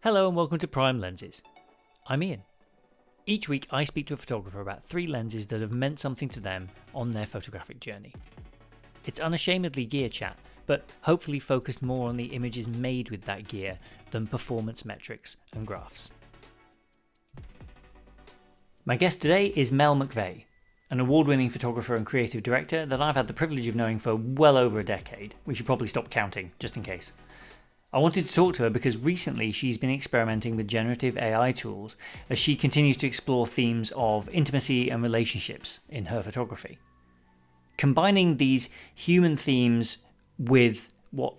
Hello and welcome to Prime Lenses. I'm Ian. Each week I speak to a photographer about 3 lenses that have meant something to them on their photographic journey. It's unashamedly gear chat, but hopefully focused more on the images made with that gear than performance metrics and graphs. My guest today is Mel McVeigh, an award-winning photographer and creative director that I've had the privilege of knowing for well over a decade. We should probably stop counting, just in case. I wanted to talk to her because recently she's been experimenting with generative AI tools as she continues to explore themes of intimacy and relationships in her photography. Combining these human themes with what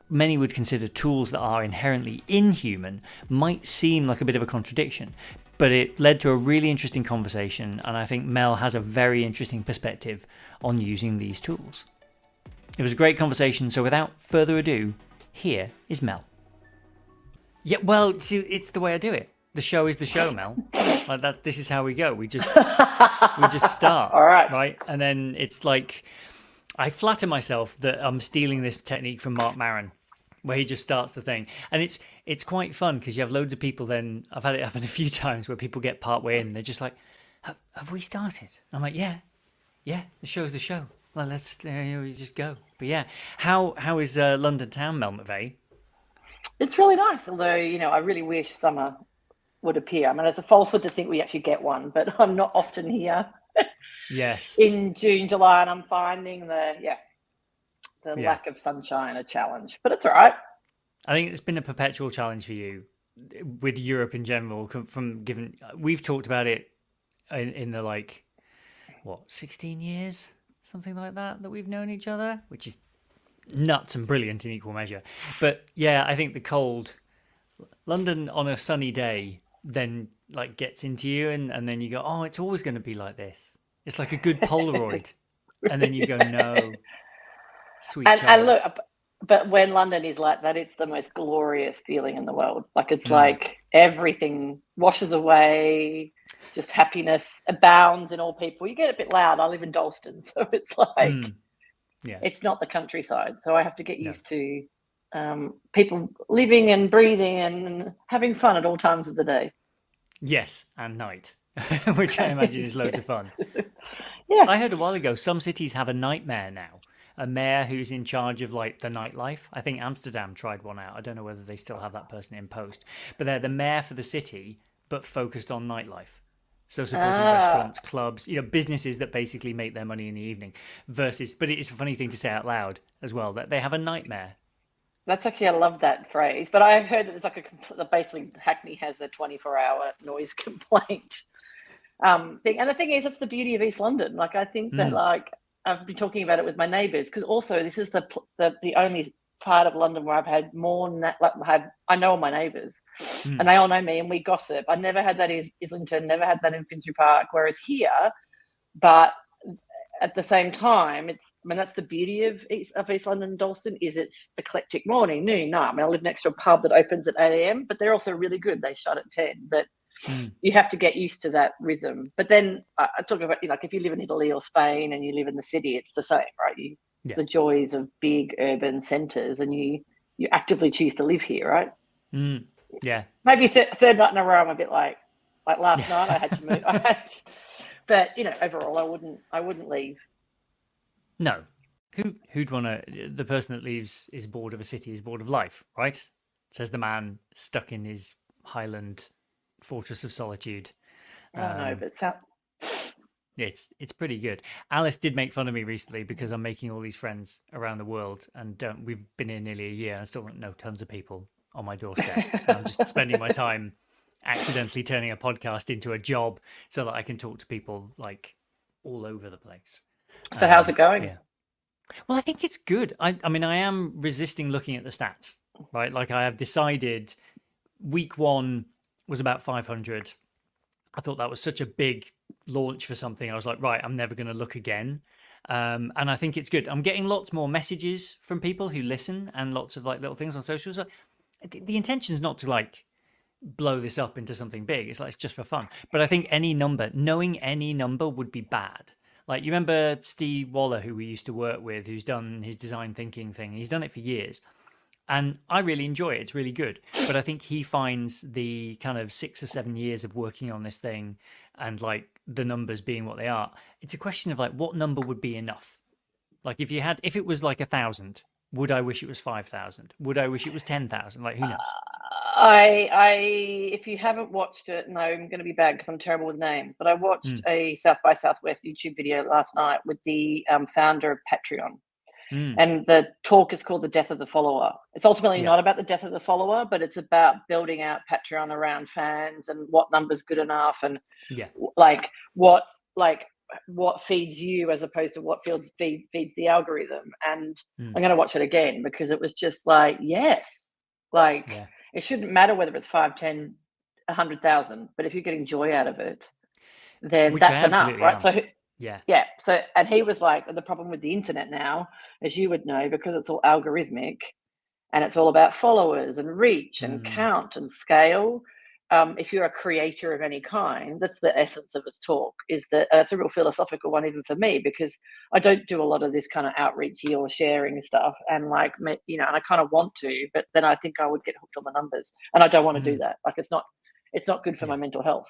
many would consider tools that are inherently inhuman might seem like a bit of a contradiction, but it led to a really interesting conversation, and I think Mel has a very interesting perspective on using these tools. It was a great conversation, so without further ado, here is Mel. Yeah, well, see, it's the way I do it. The show is the show, Mel. Like that. This is how we go. We just start. All right. Right, and then it's like I flatter myself that I'm stealing this technique from Mark Maron, where he just starts the thing, and it's quite fun because you have loads of people. Then I've had it happen a few times where people get part way in, and they're just like, "Have we started?" I'm like, "Yeah, the show's the show. Well, let's just go." But yeah, how is London town, Mel McVeigh? It's really nice, although, I really wish summer would appear. I mean, it's a falsehood to think we actually get one, but I'm not often here. Yes. In June, July, and I'm finding the lack of sunshine a challenge, but it's all right. I think it's been a perpetual challenge for you with Europe in general. We've talked about it in the 16 years. Something like that we've known each other, which is nuts and brilliant in equal measure. But yeah, I think the cold London on a sunny day then gets into you, and then you go, oh, it's always going to be like this. It's like a good Polaroid. And then you go, no, sweet child. And look, but when London is like that, it's the most glorious feeling in the world. It's like everything washes away, just happiness abounds in all people. You get a bit loud. I live in Dalston, so it's it's not the countryside. So I have to get used to people living and breathing and having fun at all times of the day. Yes, and night, which I imagine is loads of fun. Yeah. I heard a while ago some cities have a night mayor now. A mayor who's in charge of the nightlife. I think Amsterdam tried one out. I don't know whether they still have that person in post. But they're the mayor for the city, but focused on nightlife. So supporting restaurants, clubs, businesses that basically make their money in the evening. But it's a funny thing to say out loud as well, that they have a nightmare. That's actually, I love that phrase. But I heard that it's basically Hackney has a 24-hour noise complaint thing. And the thing is, it's the beauty of East London. I think that I've been talking about it with my neighbours, because also this is the only part of London where I've had I know all my neighbours and they all know me and we gossip. I never had that in Islington, never had that in Finsbury Park, whereas here, but at the same time, that's the beauty of East London and Dalston, is it's eclectic morning, noon, night. I live next to a pub that opens at 8 a.m, but they're also really good. They shut at 10, but you have to get used to that rhythm. But then I talk about, if you live in Italy or Spain and you live in the city, it's the same, right? The joys of big urban centres, and you actively choose to live here, right? Yeah. Maybe third night in a row, I'm a bit like last night I had to move. But overall, I wouldn't leave. No. Who'd want to? The person that leaves is bored of a city, is bored of life, right? Says the man stuck in his Highland fortress of solitude. But it's pretty good. Alice did make fun of me recently because I'm making all these friends around the world, and we've been here nearly a year and I still don't know tons of people on my doorstep. I'm just spending my time accidentally turning a podcast into a job so that I can talk to people all over the place. So how's it going? Yeah. Well, I think it's good. I am resisting looking at the stats, right? I have decided week 1 was about 500. I thought that was such a big launch for something. I was like, right, I'm never going to look again. And I think it's good. I'm getting lots more messages from people who listen, and lots of little things on social. So the intention is not to blow this up into something big. It's just for fun. But I think knowing any number would be bad. You remember Steve Waller, who we used to work with, who's done his design thinking thing. He's done it for years. And I really enjoy it. It's really good. But I think he finds the kind of 6 or 7 years of working on this thing and like the numbers being what they are. It's a question of like what number would be enough. Like if it was like 1,000, would I wish it was 5,000? Would I wish it was 10,000? Like who knows? If you haven't watched it, no, I'm going to be bad because I'm terrible with names. But I watched Mm, a South by Southwest YouTube video last night with the founder of Patreon, mm, and the talk is called "The Death of the Follower." It's ultimately yeah, not about the death of the follower, but it's about building out Patreon around fans and what number's good enough, and yeah, like what like what feeds you as opposed to what feeds the algorithm. And mm, I'm going to watch it again because it was just like, yes, like yeah. it shouldn't matter whether it's 5, 10, 100,000, but if you're getting joy out of it, then Which I that's enough, absolutely right? am. So Yeah. yeah, so and he was like, the problem with the internet now, as you would know, because it's all algorithmic and it's all about followers and reach and Mm, count and scale. If you're a creator of any kind, that's the essence of his talk. Is that it's a real philosophical one, even for me, because I don't do a lot of this kind of outreachy or sharing stuff, and like and I kind of want to, but then I think I would get hooked on the numbers, and I don't want to do mm, that. Like it's not good for my yeah. mental health.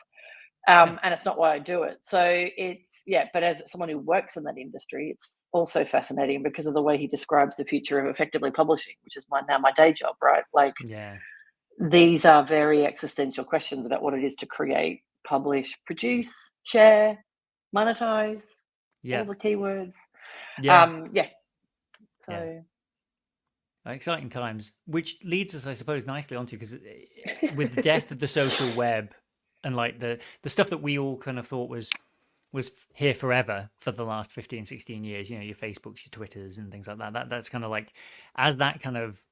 No. And it's not why I do it. So it's, yeah, but as someone who works in that industry, it's also fascinating because of the way he describes the future of effectively publishing, which is my day job, right? Like Yeah. these are very existential questions about what it is to create, publish, produce, share, monetize, all Yeah. the keywords. Yeah. Yeah. Yeah. So Exciting times, which leads us, I suppose, nicely onto because with the death of the social web and like the stuff that we all kind of thought was here forever for the last 15, 16 years, your Facebooks, your Twitters and things like that's kind of like as that kind of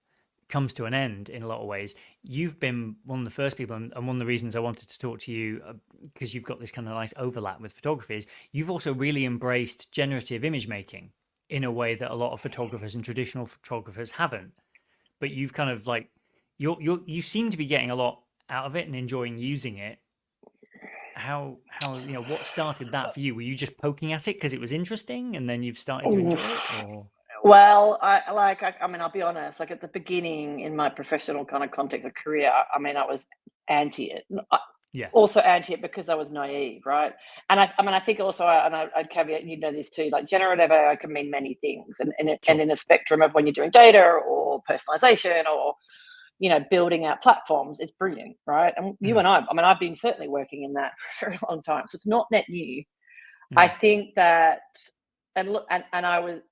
comes to an end in a lot of ways. You've been one of the first people, and one of the reasons I wanted to talk to you because you've got this kind of nice overlap with photography is you've also really embraced generative image making in a way that a lot of photographers and traditional photographers haven't. But you've kind of like you seem to be getting a lot out of it and enjoying using it. How what started that for you? Were you just poking at it because it was interesting, and then you've started to enjoy it, or well, I mean, I'll be honest, like at the beginning in my professional kind of context of career, I mean, I was anti it. yeah, Also anti it because I was naive, right? And I mean, I think also, I'd caveat, and you know this too, like generative AI can mean many things, and sure, in a spectrum of when you're doing data or personalization or building out platforms, it's brilliant, right? And you mm, and I mean, I've been certainly working in that for a very long time, so it's not net new. I mm, think that, and look, and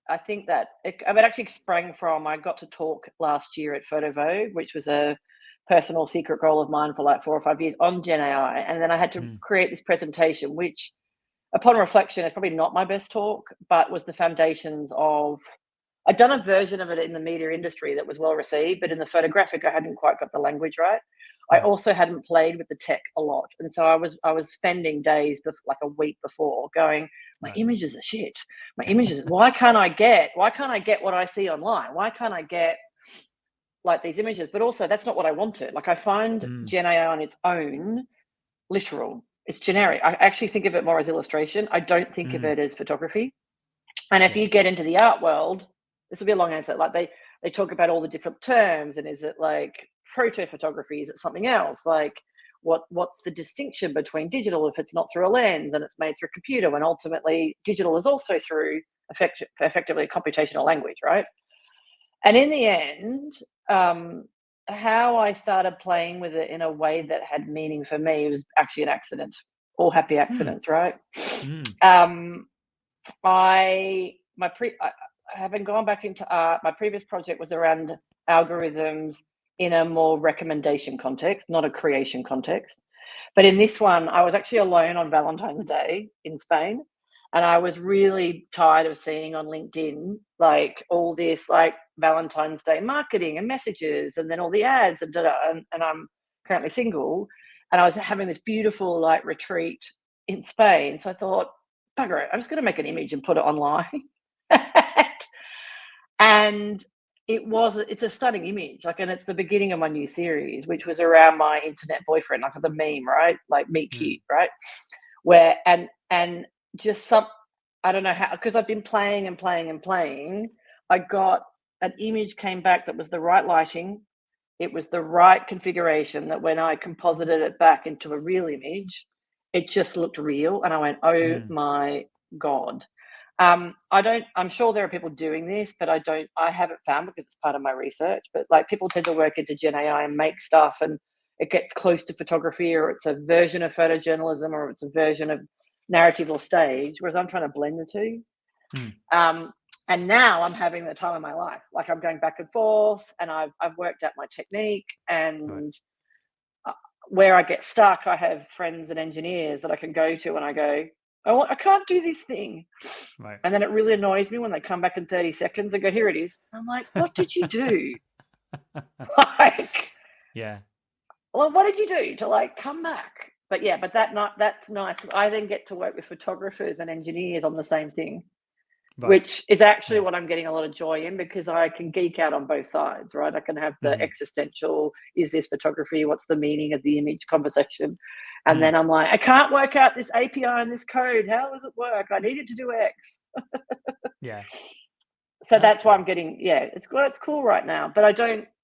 I think that it actually sprang from, I got to talk last year at Photo Vogue, which was a personal secret goal of mine for like 4 or 5 years on Gen AI. And then I had to mm, create this presentation, which upon reflection is probably not my best talk, but was the foundations of, I'd done a version of it in the media industry that was well received, but in the photographic, I hadn't quite got the language right. I right, also hadn't played with the tech a lot, and so I was spending days, like a week before, going, my right, images are shit. My images. Why can't I get what I see online? Why can't I get like these images? But also, that's not what I wanted. Like I find mm, Gen AI on its own literal. It's generic. I actually think of it more as illustration. I don't think of mm, it as photography. And if yeah, you get into the art world, this will be a long answer. Like they talk about all the different terms, and is it like proto photography? Is it something else? Like what's the distinction between digital if it's not through a lens and it's made through a computer, when ultimately digital is also through effectively computational language, right? And in the end, how I started playing with it in a way that had meaning for me was actually an accident. All happy mm, accidents, right? mm, Um, I having gone back into art, my previous project was around algorithms in a more recommendation context, not a creation context. But in this one, I was actually alone on Valentine's Day in Spain. And I was really tired of seeing on LinkedIn like all this like Valentine's Day marketing and messages, and then all the ads and and I'm currently single. And I was having this beautiful like retreat in Spain. So I thought, bugger it, I'm just going to make an image and put it online. And it's a stunning image, like, and it's the beginning of my new series, which was around my internet boyfriend, like the meme, right? Like meet mm, cute, right? Where and just some, I don't know how, because I've been playing and playing and playing. I got an image came back that was the right lighting, it was the right configuration, that when I composited it back into a real image, it just looked real. And I went, oh my God. I'm sure there are people doing this, but I haven't found, because it's part of my research, but like people tend to work into Gen AI and make stuff and it gets close to photography, or it's a version of photojournalism, or it's a version of narrative or stage, whereas I'm trying to blend the two. And now I'm having the time of my life. Like I'm going back and forth, and I've worked out my technique, and where I get stuck, I have friends and engineers that I can go to, and I go, oh, I can't do this thing. Right. And then it really annoys me when they come back in 30 seconds and go, here it is. I'm like, what did you do? Like, yeah. Well, what did you do to like come back? But yeah, but that's nice. I then get to work with photographers and engineers on the same thing, which is actually what I'm getting a lot of joy in, because I can geek out on both sides, right? I can have the existential, is this photography? What's the meaning of the image conversation? And then I'm like, I can't work out this API and this code. How does it work? I need it to do X. Yeah. So that's why I'm getting, it's cool right now. But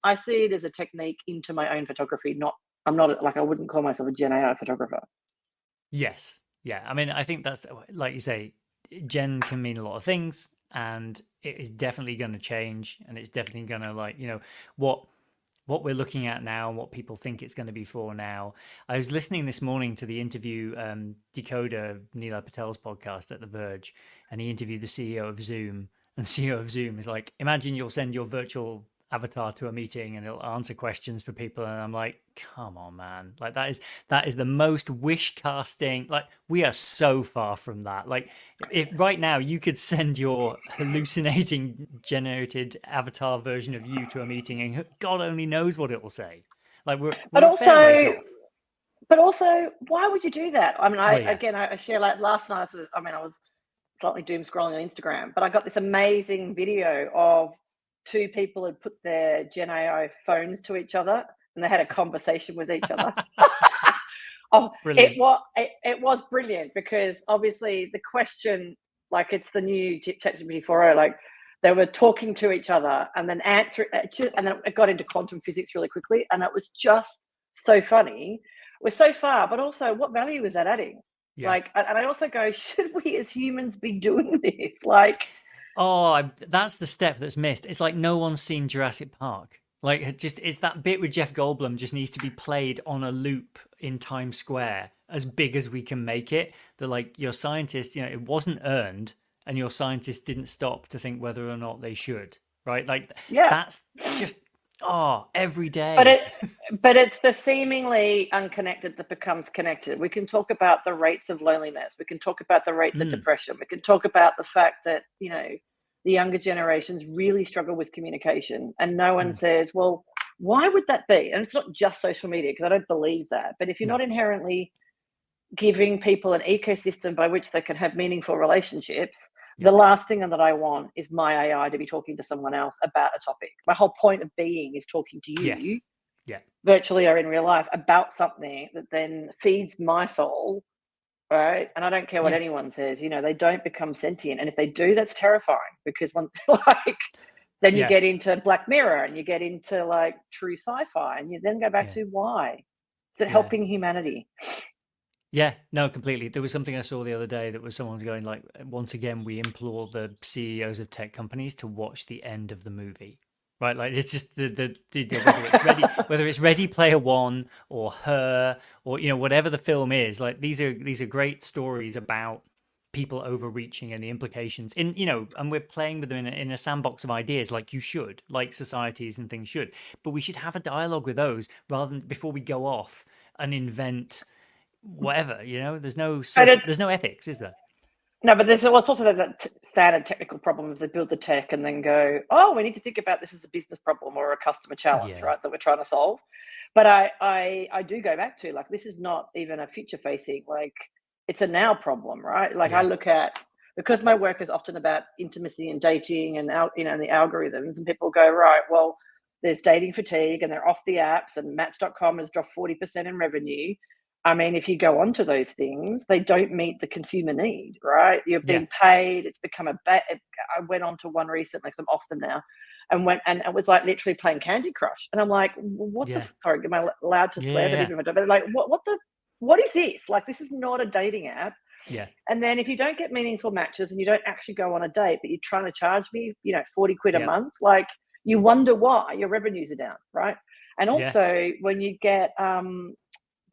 I see it as a technique into my own photography. I wouldn't call myself a Gen AI photographer. Yes. Yeah. I mean, I think that's, like you say, Gen can mean a lot of things, and it is definitely going to change, and it's definitely going to what we're looking at now and what people think it's going to be for now. I was listening this morning to the interview, Decoder, Neela Patel's podcast at The Verge, and he interviewed the CEO of Zoom. And the CEO of Zoom is like, imagine you'll send your virtual avatar to a meeting and it'll answer questions for people. And I'm like, come on, man. Like that is the most wish casting. Like, we are so far from that. Like, if right now you could send your hallucinating generated avatar version of you to a meeting, and God only knows what it will say. Like, we're a fair ways off. But also, why would you do that? I mean, I share, like last night, I was slightly doom scrolling on Instagram, but I got this amazing video of two people had put their Gen AI phones to each other, and they had a conversation with each other. It was brilliant, because obviously the question, like, it's the new ChatGPT 4.0, like they were talking to each other and then answer it, and then it got into quantum physics really quickly, and it was just so funny. We're so far, but also, what value is that adding? Yeah. Like, and I also go, should we as humans be doing this? Like, that's the step that's missed. It's like no one's seen Jurassic Park. Like, it's that bit with Jeff Goldblum just needs to be played on a loop in Times Square as big as we can make it. That, like, your scientist, it wasn't earned, and your scientists didn't stop to think whether or not they should, right? Like, that's just every day. But it's the seemingly unconnected that becomes connected. We can talk about the rates of loneliness. We can talk about the rates of depression. We can talk about the fact that, the younger generations really struggle with communication, and no one says, well, why would that be? And it's not just social media, because I don't believe that. But if you're not inherently giving people an ecosystem by which they can have meaningful relationships, the last thing that I want is my AI to be talking to someone else about a topic. My whole point of being is talking to you, virtually or in real life, about something that then feeds my soul, right? And I don't care what anyone says. They don't become sentient, and if they do, that's terrifying, because once then you get into Black Mirror, and you get into like true sci-fi, and you then go back to why is it helping humanity? Yeah, no, completely. There was something I saw the other day that was someone going like, once again, we implore the CEOs of tech companies to watch the end of the movie, right? Like, it's just whether it's Ready Player One or Her, or whatever the film is. Like, these are great stories about people overreaching and the implications and we're playing with them in a sandbox of ideas, like you should, like societies and things should. But we should have a dialogue with those rather than before we go off and invent whatever, there's no ethics, is there? No, but it's also that standard technical problem of they build the tech and then go, oh, we need to think about this as a business problem or a customer challenge, right, that we're trying to solve. But I do go back to, like, this is not even a future facing, like, it's a now problem, right? Like, I look at, because my work is often about intimacy and dating and and the algorithms, and people go, right, well, there's dating fatigue and they're off the apps, and Match.com has dropped 40% in revenue. I mean, if you go onto those things, they don't meet the consumer need, right? You're being paid. It's become I went on to one recently, because I'm off them now. and went, and it was like literally playing Candy Crush. And I'm like, what the, sorry, am I allowed to swear? But even if I don't, but like, what is this? Like, this is not a dating app. Yeah. And then if you don't get meaningful matches and you don't actually go on a date, but you're trying to charge me, 40 quid a month, like, you wonder why your revenues are down, right? And also when you get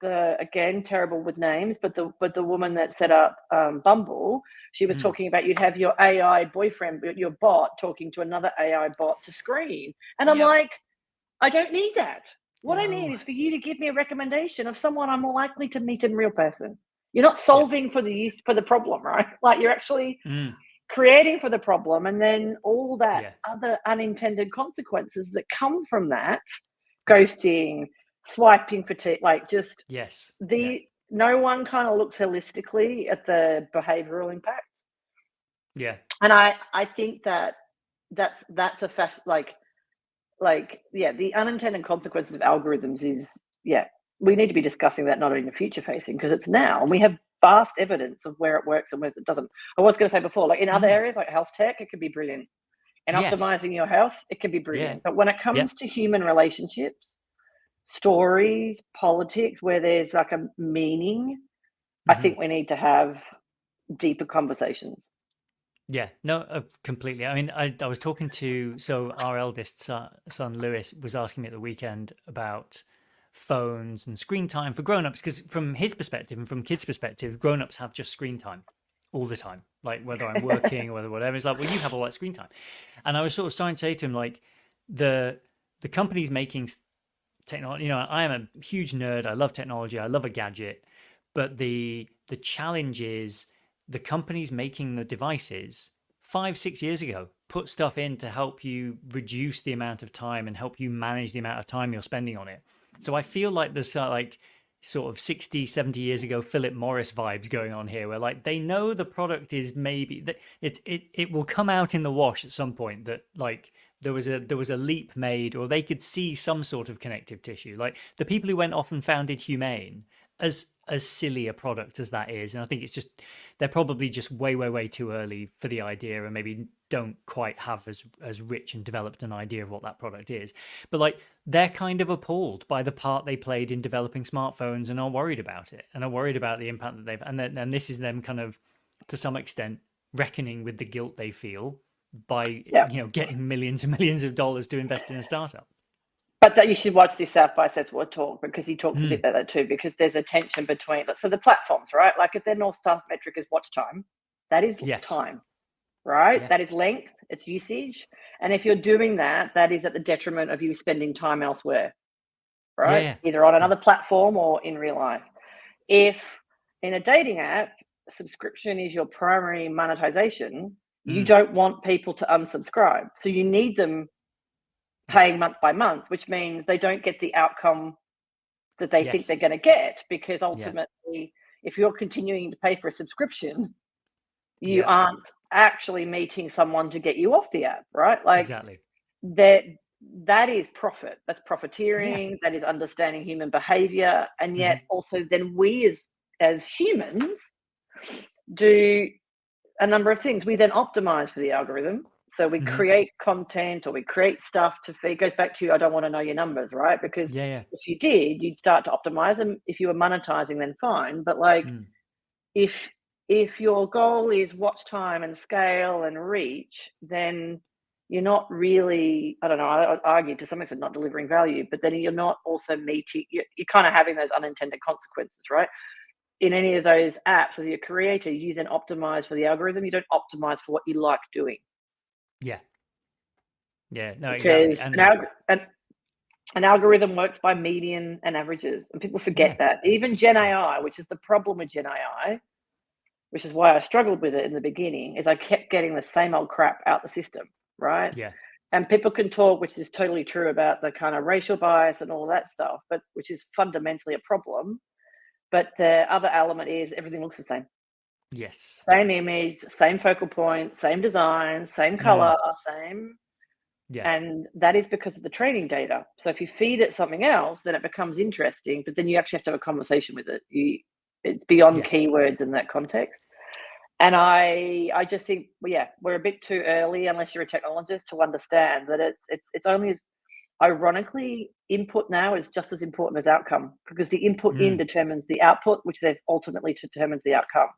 again, terrible with names, but the woman that set up Bumble, she was talking about you'd have your AI boyfriend, your bot, talking to another AI bot to screen. And I'm like, I don't need that. What I need is for you to give me a recommendation of someone I'm more likely to meet in real person. You're not solving for the problem, right? Like, you're actually creating for the problem, and then all that other unintended consequences that come from that, ghosting, swiping fatigue, like, just no one kind of looks holistically at the behavioral impact. Yeah. And I think that's a fact, the unintended consequences of algorithms is, we need to be discussing that, not only in the future facing, because it's now, and we have vast evidence of where it works and where it doesn't. I was going to say before, like in other areas like health tech, it can be brilliant. And optimizing your health, it can be brilliant. But when it comes to human relationships, stories, politics, where there's like a meaning, I think we need to have deeper conversations. Yeah, no, completely. I mean, I was talking to, so our eldest son, Lewis, was asking me at the weekend about phones and screen time for grown-ups, because from his perspective and from kids' perspective, grown-ups have just screen time all the time, like whether I'm working or whatever. It's like, well, you have all that screen time. And I was sort of starting to say to him, like, the companies making technology, I am a huge nerd. I love technology. I love a gadget. But the challenge is the companies making the devices 5-6 years ago put stuff in to help you reduce the amount of time and help you manage the amount of time you're spending on it. So I feel like there's like sort of 60-70 years ago Philip Morris vibes going on here, where like they know the product is maybe that it will come out in the wash at some point, that like there was a leap made, or they could see some sort of connective tissue. Like the people who went off and founded Humane, as silly a product as that is, and I think it's just, they're probably just way too early for the idea, and maybe don't quite have as rich and developed an idea of what that product is. But like, they're kind of appalled by the part they played in developing smartphones, and are worried about it, and are worried about the impact that they've, and this is them kind of, to some extent, reckoning with the guilt they feel by getting millions and millions of dollars to invest in a startup. But that you should watch this South by Southwest talk, because he talks a bit about that too, because there's a tension between, so the platforms, right? Like if their North Star metric is watch time, that is time, right? Yeah. That is length, it's usage. And if you're doing that, that is at the detriment of you spending time elsewhere, right? Either on another platform or in real life. If in a dating app, subscription is your primary monetization, you don't want people to unsubscribe. So you need them paying month by month, which means they don't get the outcome that they think they're going to get, because ultimately, if you're continuing to pay for a subscription, you aren't actually meeting someone to get you off the app, right? Like exactly. That is profit. That's profiteering. That is understanding human behavior. And yet also then we as humans do a number of things. We then optimize for the algorithm. So we create content, or we create stuff to feed. It goes back to, I don't want to know your numbers, right? Because if you did, you'd start to optimize them. If you were monetizing, then fine. But like, if your goal is watch time and scale and reach, then you're not really, I don't know, I argue to some extent not delivering value, but then you're not also meeting, you're kind of having those unintended consequences, right? In any of those apps with your creator, you then optimize for the algorithm. You don't optimize for what you like doing. No, because exactly. An algorithm works by median and averages, and people forget that. Even Gen AI, which is the problem with Gen AI, which is why I struggled with it in the beginning, is I kept getting the same old crap out the system, right? And people can talk, which is totally true, about the kind of racial bias and all that stuff, but which is fundamentally a problem. But the other element is everything looks the same. Same image, same focal point, same design, same color, same. And that is because of the training data. So if you feed it something else, then it becomes interesting, but then you actually have to have a conversation with it. It's beyond keywords in that context. And I just think, well, yeah, we're a bit too early, unless you're a technologist, to understand that it's only, ironically, input now is just as important as outcome, because the input in determines the output, which then ultimately determines the outcome.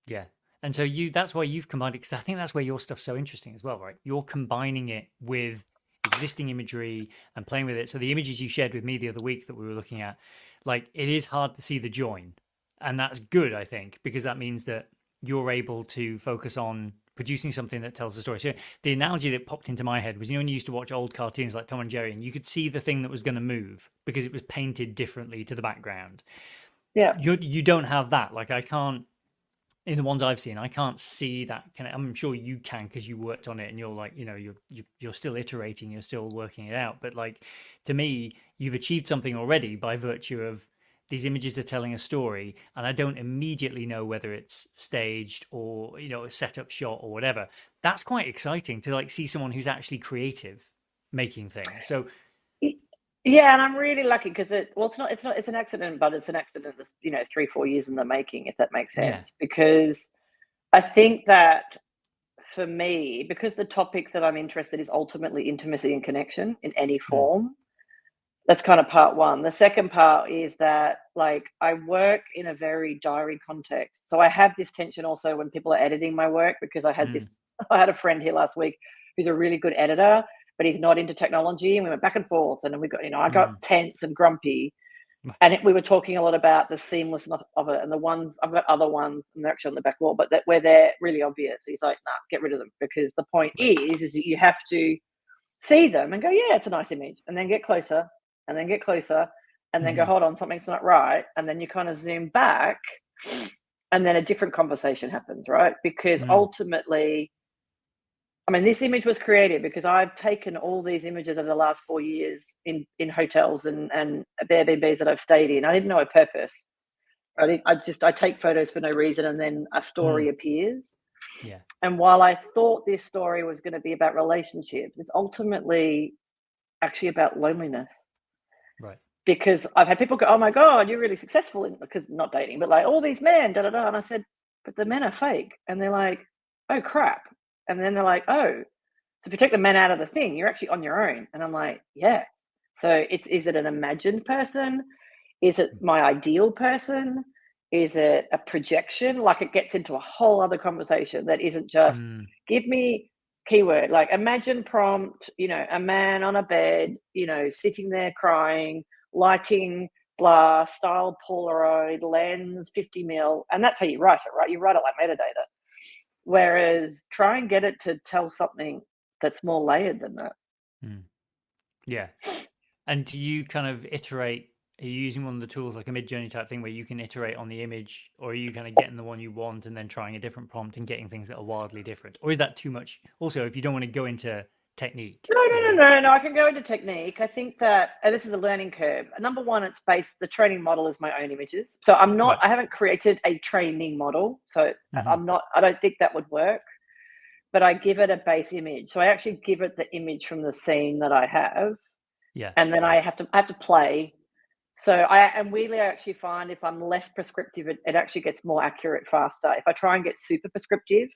Yeah. And so that's why you've combined it, because I think that's where your stuff's so interesting as well, right? You're combining it with existing imagery and playing with it. So the images you shared with me the other week that we were looking at, like, it is hard to see the join. And that's good, I think, because that means that you're able to focus on producing something that tells a story. So the analogy that popped into my head was, when you used to watch old cartoons like Tom and Jerry, and you could see the thing that was going to move because it was painted differently to the background. Yeah. You don't have that. Like, I can't, in the ones I've seen, I can't see that kind of. I'm sure you can, because you worked on it, and you're like, you're still iterating, you're still working it out. But like, to me, you've achieved something already by virtue of these images are telling a story, and I don't immediately know whether it's staged or a setup shot or whatever. That's quite exciting to like see someone who's actually creative making things. So yeah, and I'm really lucky because it's an accident, but it's an accident that's 3-4 years in the making, if that makes sense. Yeah. Because I think that for me, because the topics that I'm interested is ultimately intimacy and connection in any form. That's kind of part one. The second part is that, like, I work in a very diary context. So I have this tension also when people are editing my work, because I had a friend here last week who's a really good editor, but he's not into technology. And we went back and forth, and then we got, I got tense and grumpy. And we were talking a lot about the seamlessness of it. And the ones, I've got other ones, and they're actually on the back wall, but where they're really obvious. He's like, nah, get rid of them. Because the point is that you have to see them and go, yeah, it's a nice image. And then get closer, and then get closer, and then go, hold on, something's not right. And then you kind of zoom back, and then a different conversation happens, right? Because ultimately, I mean, this image was created because I've taken all these images over the last 4 years in hotels and Airbnbs that I've stayed in. I didn't know a purpose. I take photos for no reason, and then a story appears. Yeah. And while I thought this story was going to be about relationships, it's ultimately actually about loneliness. Right. Because I've had people go, oh my God, you're really successful because not dating, but like all these men, da da da. And I said, but the men are fake. And they're like, oh crap. And then they're like, oh, so if you take the men out of the thing, you're actually on your own. And I'm like, yeah. So is it an imagined person? Is it my ideal person? Is it a projection? Like, it gets into a whole other conversation that isn't just give me keyword, like imagine prompt, a man on a bed, sitting there crying, lighting, blah, style Polaroid, lens, 50 mil. And that's how you write it, right? You write it like metadata. Whereas try and get it to tell something that's more layered than that. Yeah. And do you kind of iterate? Are you using one of the tools like a Mid-Journey type thing where you can iterate on the image, or are you kind of getting the one you want and then trying a different prompt and getting things that are wildly different? Or is that too much? Also, if you don't want to go into technique. No, I can go into technique. I think that, and this is a learning curve. Number one, the training model is my own images. So I haven't created a training model. So I don't think that would work, but I give it a base image. So I actually give it the image from the scene that I have. Yeah. And then I have to play. So I actually find if I'm less prescriptive, it actually gets more accurate faster. If I try and get super prescriptive,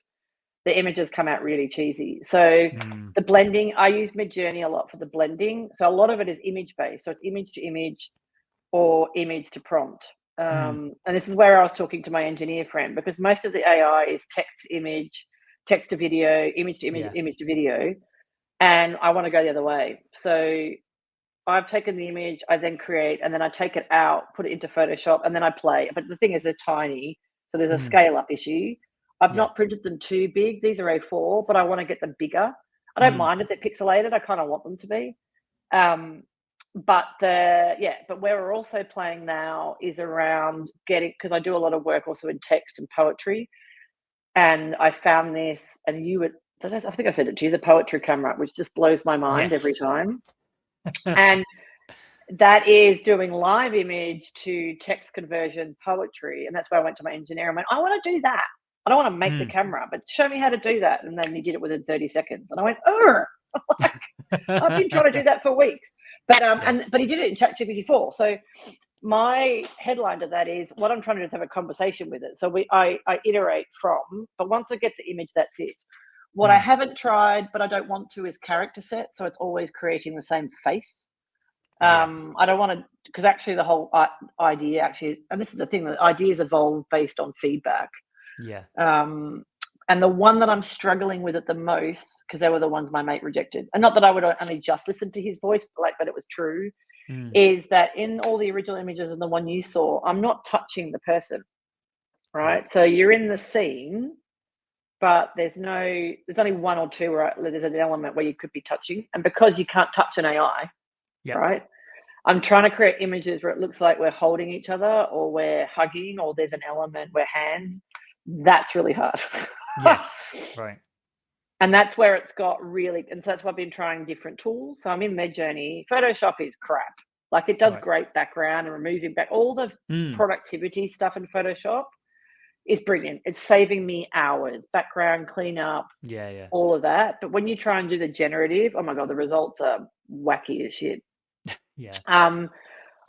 the images come out really cheesy. So the blending, I use Mid-Journey a lot for the blending. So a lot of it is image based. So it's image to image or image to prompt. And this is where I was talking to my engineer friend, because most of the AI is text to image, text to video, image to image, image to video. And I want to go the other way. So I've taken the image, I then create, and then I take it out, put it into Photoshop, and then I play. But the thing is, they're tiny. So there's a scale up issue. I've not printed them too big. These are A4, but I want to get them bigger. I don't mind if they're pixelated. I kind of want them to be. But where we're also playing now is around because I do a lot of work also in text and poetry. And I found this, and I think I said it to you, the poetry camera, which just blows my mind every time. And that is doing live image to text conversion poetry. And that's where I went to my engineer and went, I want to do that. I don't want to make the camera, but show me how to do that. And then he did it within 30 seconds. And I went, I've been trying to do that for weeks. But he did it in ChatGPT 4. So my headline to that is what I'm trying to do is have a conversation with it. So I iterate from, but once I get the image, that's it. What I haven't tried, but I don't want to, is character set. So it's always creating the same face. I don't want to, because actually the whole idea actually, and this is the thing, that ideas evolve based on feedback. Yeah. And the one that I'm struggling with at the most, because they were the ones my mate rejected, and not that I would only just listen to his voice, but it was true, is that in all the original images and the one you saw, I'm not touching the person, right? So you're in the scene, but there's only one or two where there's an element where you could be touching. And because you can't touch an AI, right? I'm trying to create images where it looks like we're holding each other or we're hugging or there's an element where hands. That's really hard. Yes, right. And that's where it's got really, and so that's why I've been trying different tools. So I'm in Midjourney. Photoshop is crap. Like, it does great background and removing back all the productivity stuff in Photoshop is brilliant. It's saving me hours, background cleanup, all of that. But when you try and do the generative, oh my God, the results are wacky as shit.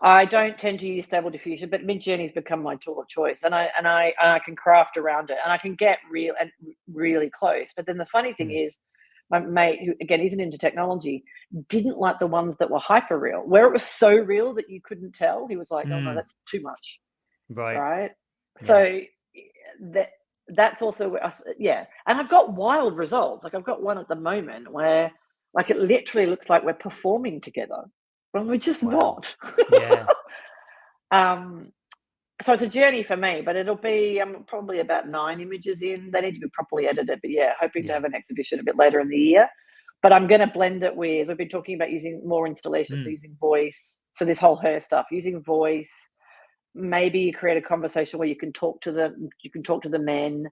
I don't tend to use Stable Diffusion, but Midjourney's become my tool of choice, and I can craft around it, and I can get real and really close. But then the funny thing is, my mate, who again isn't into technology, didn't like the ones that were hyper real, where it was so real that you couldn't tell. He was like, "Oh no, that's too much." Right. So that's also and I've got wild results. Like, I've got one at the moment where, like, it literally looks like we're performing together. Well, we're just not. So it's a journey for me, but it'll be probably about 9 images in. They need to be properly edited, but hoping to have an exhibition a bit later in the year. But I'm going to blend it with, we've been talking about using more installations, using voice. So this whole her stuff, using voice. Maybe you create a conversation where you can talk to the men,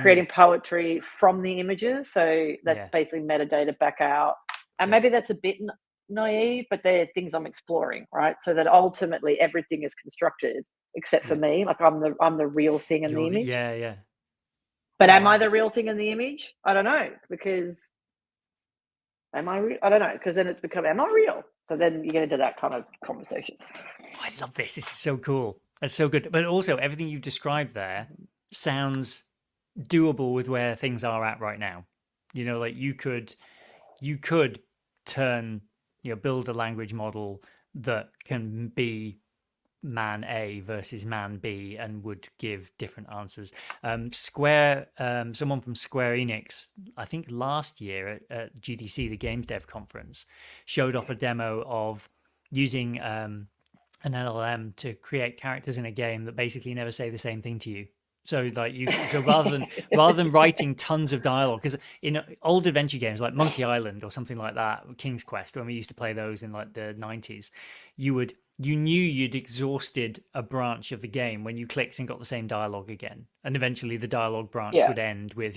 creating poetry from the images. So that's basically metadata back out. And maybe that's a bit naive, but they're things I'm exploring, right? So that ultimately everything is constructed except for me. Like, I'm the real thing in the image. But am I the real thing in the image? I don't know, because am I real? I don't know, because then it's become, am I real? So then you get into that kind of conversation. I love this. This is so cool. That's so good. But also, everything you've described there sounds doable with where things are at right now. Like, you could turn, build a language model that can be man A versus man B and would give different answers. Someone from Square Enix, I think last year at GDC, the Games Dev Conference, showed off a demo of using an LLM to create characters in a game that basically never say the same thing to you. So rather than writing tons of dialogue, because in old adventure games like Monkey Island or something like that, King's Quest, when we used to play those in like the 90s, you knew you'd exhausted a branch of the game when you clicked and got the same dialogue again, and eventually the dialogue branch would end with,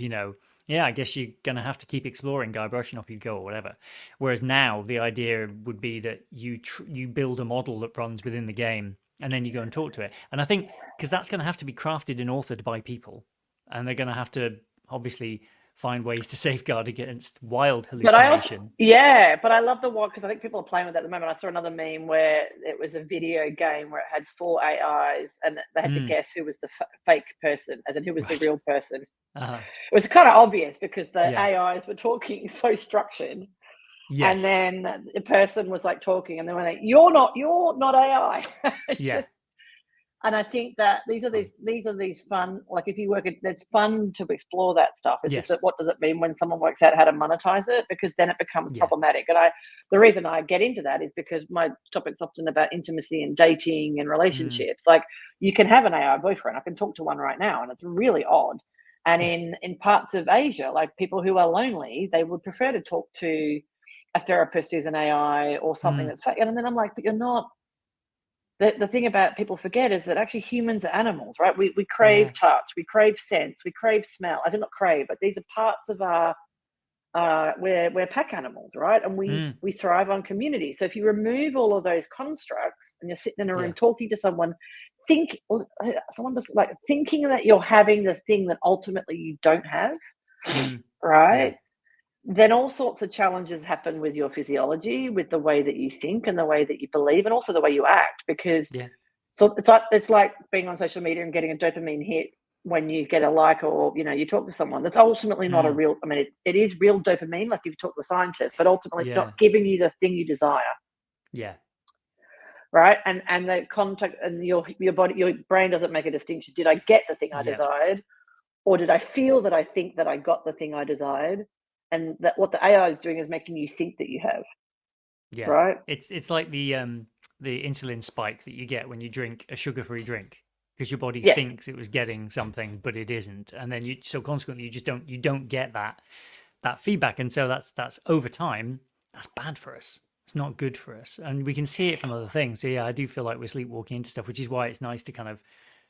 I guess you're gonna have to keep exploring, Guybrush, and off you'd go, or whatever. Whereas now the idea would be that you build a model that runs within the game, and then you go and talk to it. And I think, because that's going to have to be crafted and authored by people, and they're going to have to obviously find ways to safeguard against wild hallucination. But I love the one, because I think people are playing with that at the moment. I saw another meme where it was a video game where it had 4 AIs, and they had to guess who was the fake person, as in who was the real person. It was kind of obvious because the AIs were talking so structured. And then the person was like talking, and they were like, "You're not AI." And I think that these are these fun, like, if you work it, it's fun to explore that stuff. It's just that, what does it mean when someone works out how to monetize it? Because then it becomes problematic. And the reason I get into that is because my topic's often about intimacy and dating and relationships. Like, you can have an AI boyfriend. I can talk to one right now, and it's really odd. And in parts of Asia, like, people who are lonely, they would prefer to talk to a therapist who's an AI or something that's fake. And then I'm like, but you're not. The thing about people forget is that actually humans are animals, right? We crave touch, we crave sense, we crave smell. I said not crave, but these are parts of our we're pack animals, right? And we thrive on community. So if you remove all of those constructs and you're sitting in a room talking to someone, someone just like thinking that you're having the thing that ultimately you don't have, right? then all sorts of challenges happen with your physiology, with the way that you think and the way that you believe, and also the way you act. Because Yeah. so it's like being on social media and getting a dopamine hit when you get a like, or you talk to someone. That's ultimately not a Mm. real. I mean, it is real dopamine, like if you talk to a scientist, but ultimately it's Yeah. not giving you the thing you desire, Yeah. right? And the contact and your body, your brain doesn't make a distinction. Did I get the thing I Yep. desired, or did I feel that I think that I got the thing I desired? And that what the AI is doing is making you think that you have, Yeah. right? It's like the insulin spike that you get when you drink a sugar-free drink because your body Yes. thinks it was getting something but it isn't, and then so consequently you don't get that feedback, and so that's over time that's bad for us. It's not good for us, and we can see it from other things. So yeah, I do feel like we're sleepwalking into stuff, which is why it's nice to kind of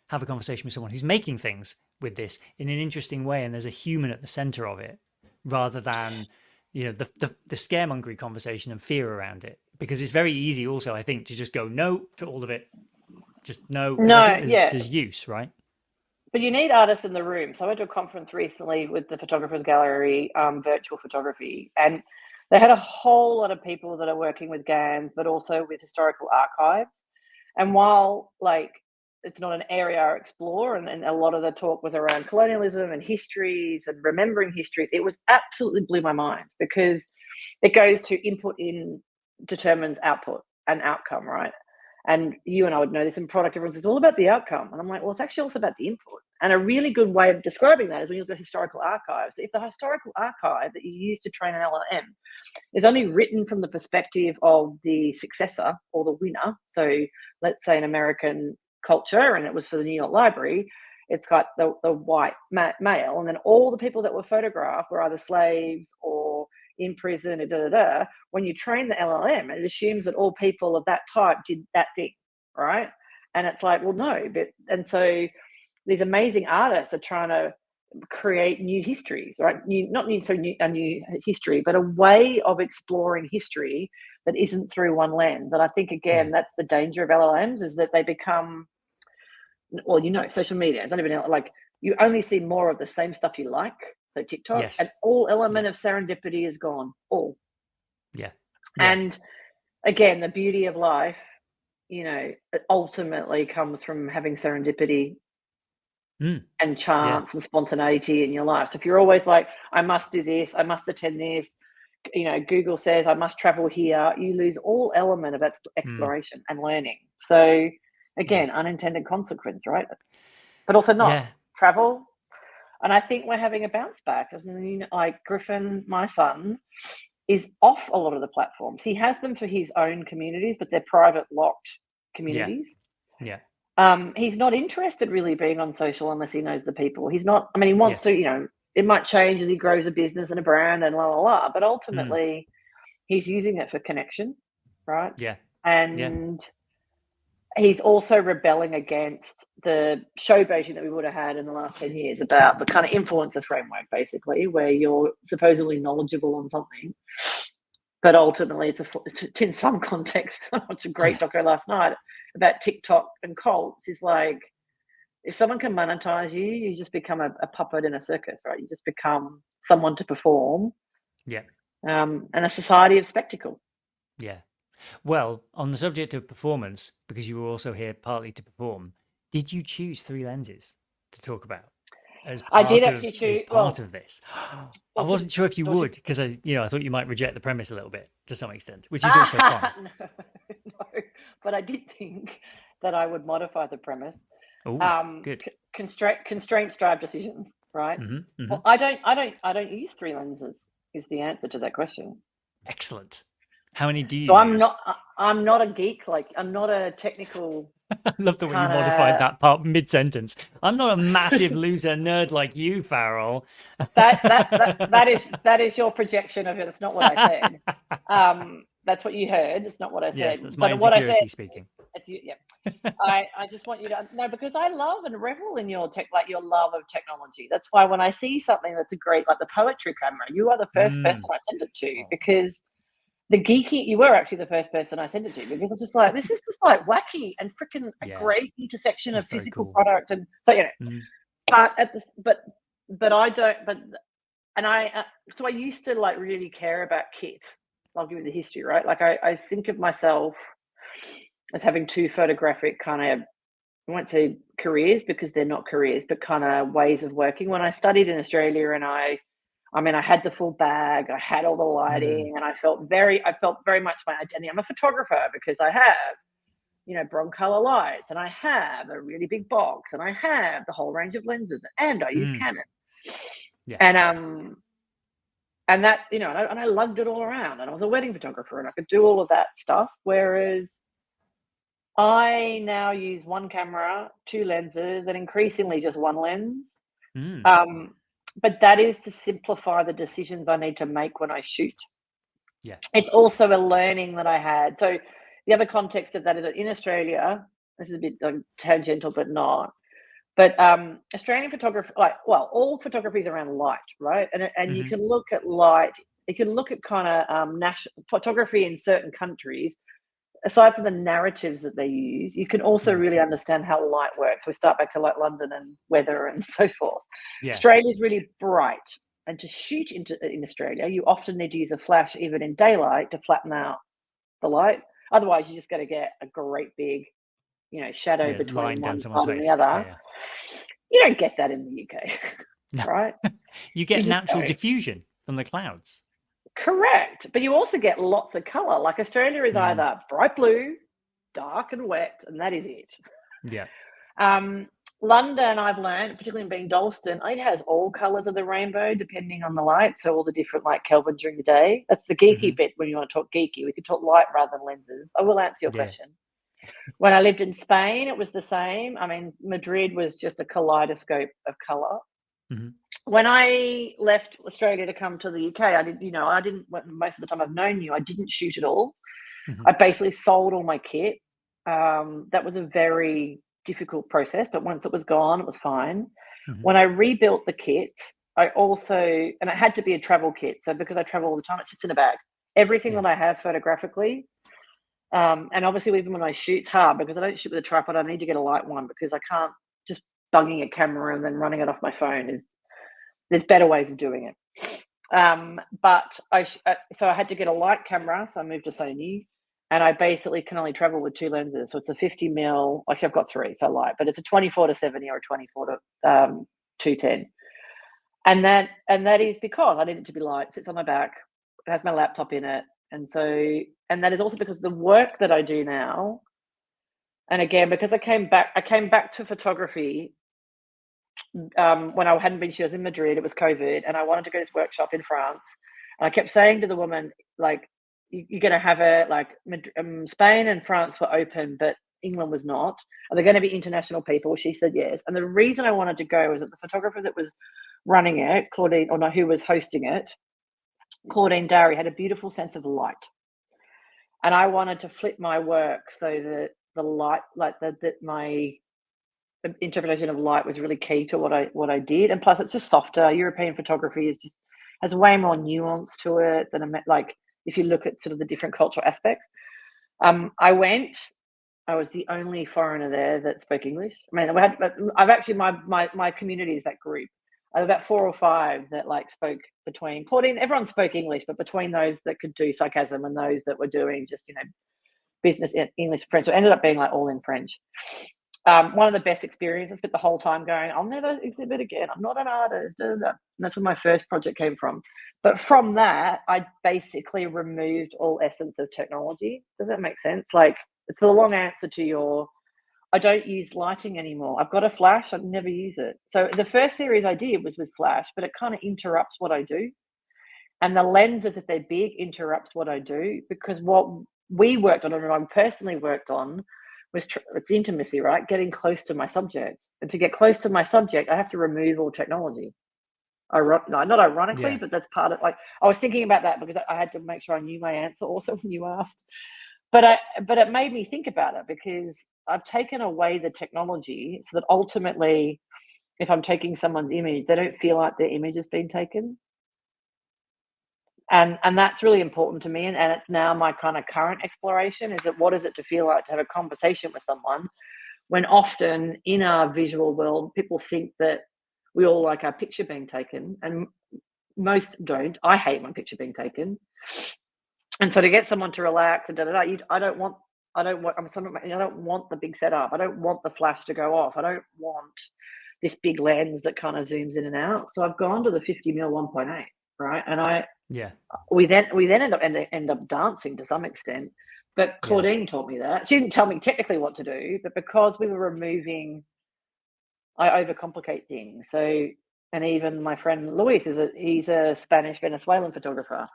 have a conversation with someone who's making things with this in an interesting way, and there's a human at the center of it rather than the scaremongering conversation and fear around it, because it's very easy also, I think, to just go no to all of it, just no, because I think No, there's yeah. there's use, right? But you need artists in the room. So I went to a conference recently with the Photographers Gallery, virtual photography, and they had a whole lot of people that are working with GANs, but also with historical archives. And while like it's not an area I explore, and a lot of the talk was around colonialism and histories and remembering histories, it was absolutely blew my mind because it goes to input in determines output and outcome, right? And you and I would know this in product, everyone's it's all about the outcome. And I'm like, well, it's actually also about the input. And a really good way of describing that is when you look at historical archives. If the historical archive that you use to train an LLM is only written from the perspective of the successor or the winner, so let's say an American culture and it was for the New York Library, it's got the white male, and then all the people that were photographed were either slaves or in prison, when you train the LLM, it assumes that all people of that type did that thing, right? And it's like, well, no. And so these amazing artists are trying to create new histories, right? Not necessarily a new history, but a way of exploring history that isn't through one lens. And I think, Yeah. again, that's the danger of LLMs is that they become, well, social media. It's not even like you only see more of the same stuff you like. So TikTok, and Yes. all Yeah. element of serendipity is gone. All. Yeah. Yeah. And again, the beauty of life, it ultimately comes from having serendipity Mm. and Yeah. chance and spontaneity in your life. So if you're always like, I must do this, I must attend this, Google says I must travel here, you lose all element of Mm. exploration and learning. So Yeah. again, unintended consequence, right? But also not Yeah. travel. And I think we're having a bounce back. I mean, like Griffin, my son, is off a lot of the platforms. He has them for his own communities, but they're private, locked Yeah. communities. Yeah. He's not interested really being on social unless he knows the people. He's not. I mean, he Yeah. wants to. It might change as he grows a business and a brand and la la la. But Mm. ultimately, he's using it for connection, right? Yeah. Yeah. And he's also rebelling against the show Beijing that we would have had in the last 10 years about the kind of influencer framework, basically, where you're supposedly knowledgeable on something. But ultimately, it's in some context. I watched a great Yeah. doco last night about TikTok and cults. Is like, if someone can monetize you, you just become a puppet in a circus, right? You just become someone to perform, Yeah. and a society of spectacle. Yeah. Well, on the subject of performance, because you were also here partly to perform, did you choose three lenses to talk about as I did part actually of as choose. part of this? I Well, wasn't sure if you to would, because I thought you might reject the premise a little bit to some extent, which is also fine. no, no, but I did think that I would modify the premise. Oh, good. Constraints drive decisions, right? Hmm. Hmm. Well, I don't use three lenses. Is the answer to that question? Excellent. How many do you So I'm use? not. I'm not a geek. Like I'm not a technical I love the way you modified kind that part mid sentence. I'm not a massive loser nerd like you, Farrell. that is your projection of it. It's not what I said. That's what you heard. It's not what I Yes, said. that's my But what I said, insecurity speaking. it's you. Yeah. I just want you to know because I love and revel in your your love of technology. That's why when I see something that's a great, like the poetry camera, you are the first person Mm. I send it to Oh. because the geeky, you were actually the first person I sent it to because it's just like, this is just like wacky and freaking a Yeah, great intersection it's of very physical cool. product. And so, Mm. but at this, but I don't, but so I used to like really care about kit. I'll give you the history, right? Like I think of myself as having two photographic kind of, I won't say careers because they're not careers, but kind of ways of working. When I studied in Australia, and I mean, I had the full bag, I had all the lighting, and I felt very much my identity. I'm a photographer because I have, broncolor lights, and I have a really big box, and I have the whole range of lenses, and I use Canon. Yeah. And that, and I lugged it all around, and I was a wedding photographer, and I could do all of that stuff. Whereas I now use one camera, two lenses, and increasingly just one lens. But that is to simplify the decisions I need to make when I shoot. Yeah. It's also a learning that I had. So the other context of that is that in Australia, this is a bit tangential, but not. But Australian photography, all photography is around light, right? And you can look at light. You can look at kind of national photography in certain countries. Aside from the narratives that they use, you can also really understand how light works. We start back to like London and weather and so forth. Yeah. Australia is really bright, and to shoot in Australia, you often need to use a flash even in daylight to flatten out the light. Otherwise, you just got to get a great big, shadow between one side and the other. Yeah. You don't get that in the UK, right? You get natural diffusion from the clouds. Correct. But you also get lots of colour. Like Australia is either bright blue, dark and wet, and that is it. Yeah. London, I've learned, particularly in being Dalston, it has all colours of the rainbow depending on the light. So all the different light Kelvin during the day. That's the geeky bit when you want to talk geeky. We can talk light rather than lenses. I will answer your question. When I lived in Spain, it was the same. I mean, Madrid was just a kaleidoscope of colour. When I left Australia to come to the UK, I didn't, most of the time I've known you, I didn't shoot at all. I basically sold all my kit. That was a very difficult process, but once it was gone, it was fine. When I rebuilt the kit, and it had to be a travel kit. So because I travel all the time, it sits in a bag. Everything that I have photographically, and obviously even when I shoot, it's hard because I don't shoot with a tripod. I need to get a light one because I can't just bunging a camera and then running it off my phone. There's better ways of doing it. But so I had to get a light camera, so I moved to Sony, and I basically can only travel with two lenses. So it's a 50 mil. Actually, I've got three, so light, but it's a 24-70 or a 24-210. And that is because I need it to be light. It sits on my back. It has my laptop in it, and that is also because the work that I do now. And again, because I came back to photography. When I hadn't been, she was in Madrid, it was COVID, and I wanted to go to this workshop in France. And I kept saying to the woman, like, you're going to have Spain and France were open, but England was not. Are there going to be international people? She said yes. And the reason I wanted to go was that the photographer that was running it, who was hosting it, Claudine Darry, had a beautiful sense of light. And I wanted to flip my work so that the light, my interpretation of light was really key to what I did. And plus it's just softer. European photography has way more nuance to it than if you look at sort of the different cultural aspects. I was the only foreigner there that spoke English. I mean, I've actually, my community is that group. I have about 4 or 5 that spoke between Claudine. Everyone spoke English, but between those that could do sarcasm and those that were doing just, business in English, French. So it ended up being all in French. One of the best experiences, but the whole time going, I'll never exhibit again. I'm not an artist. And that's where my first project came from. But from that, I basically removed all essence of technology. Does that make sense? It's the long answer to I don't use lighting anymore. I've got a flash. I'd never use it. So the first series I did was with flash, but it kind of interrupts what I do. And the lenses, if they're big, interrupts what I do, because what we worked on, and I personally worked on, was it's intimacy, right? Getting close to my subject. And to get close to my subject, I have to remove all technology. Not ironically, but that's part of, I was thinking about that because I had to make sure I knew my answer also when you asked. But it made me think about it because I've taken away the technology so that ultimately, if I'm taking someone's image, they don't feel like their image has been taken. And that's really important to me. And it's now my kind of current exploration is that what is it to feel like to have a conversation with someone when often in our visual world, people think that we all like our picture being taken. And most don't. I hate my picture being taken. And so to get someone to relax and I don't want the big setup. I don't want the flash to go off. I don't want this big lens that kind of zooms in and out. So I've gone to the 50mm 1.8, right? And we then end up dancing to some extent. But Claudine taught me that. She didn't tell me technically what to do, but because we were removing, I overcomplicate things. So, and even my friend Luis he's a Spanish Venezuelan photographer.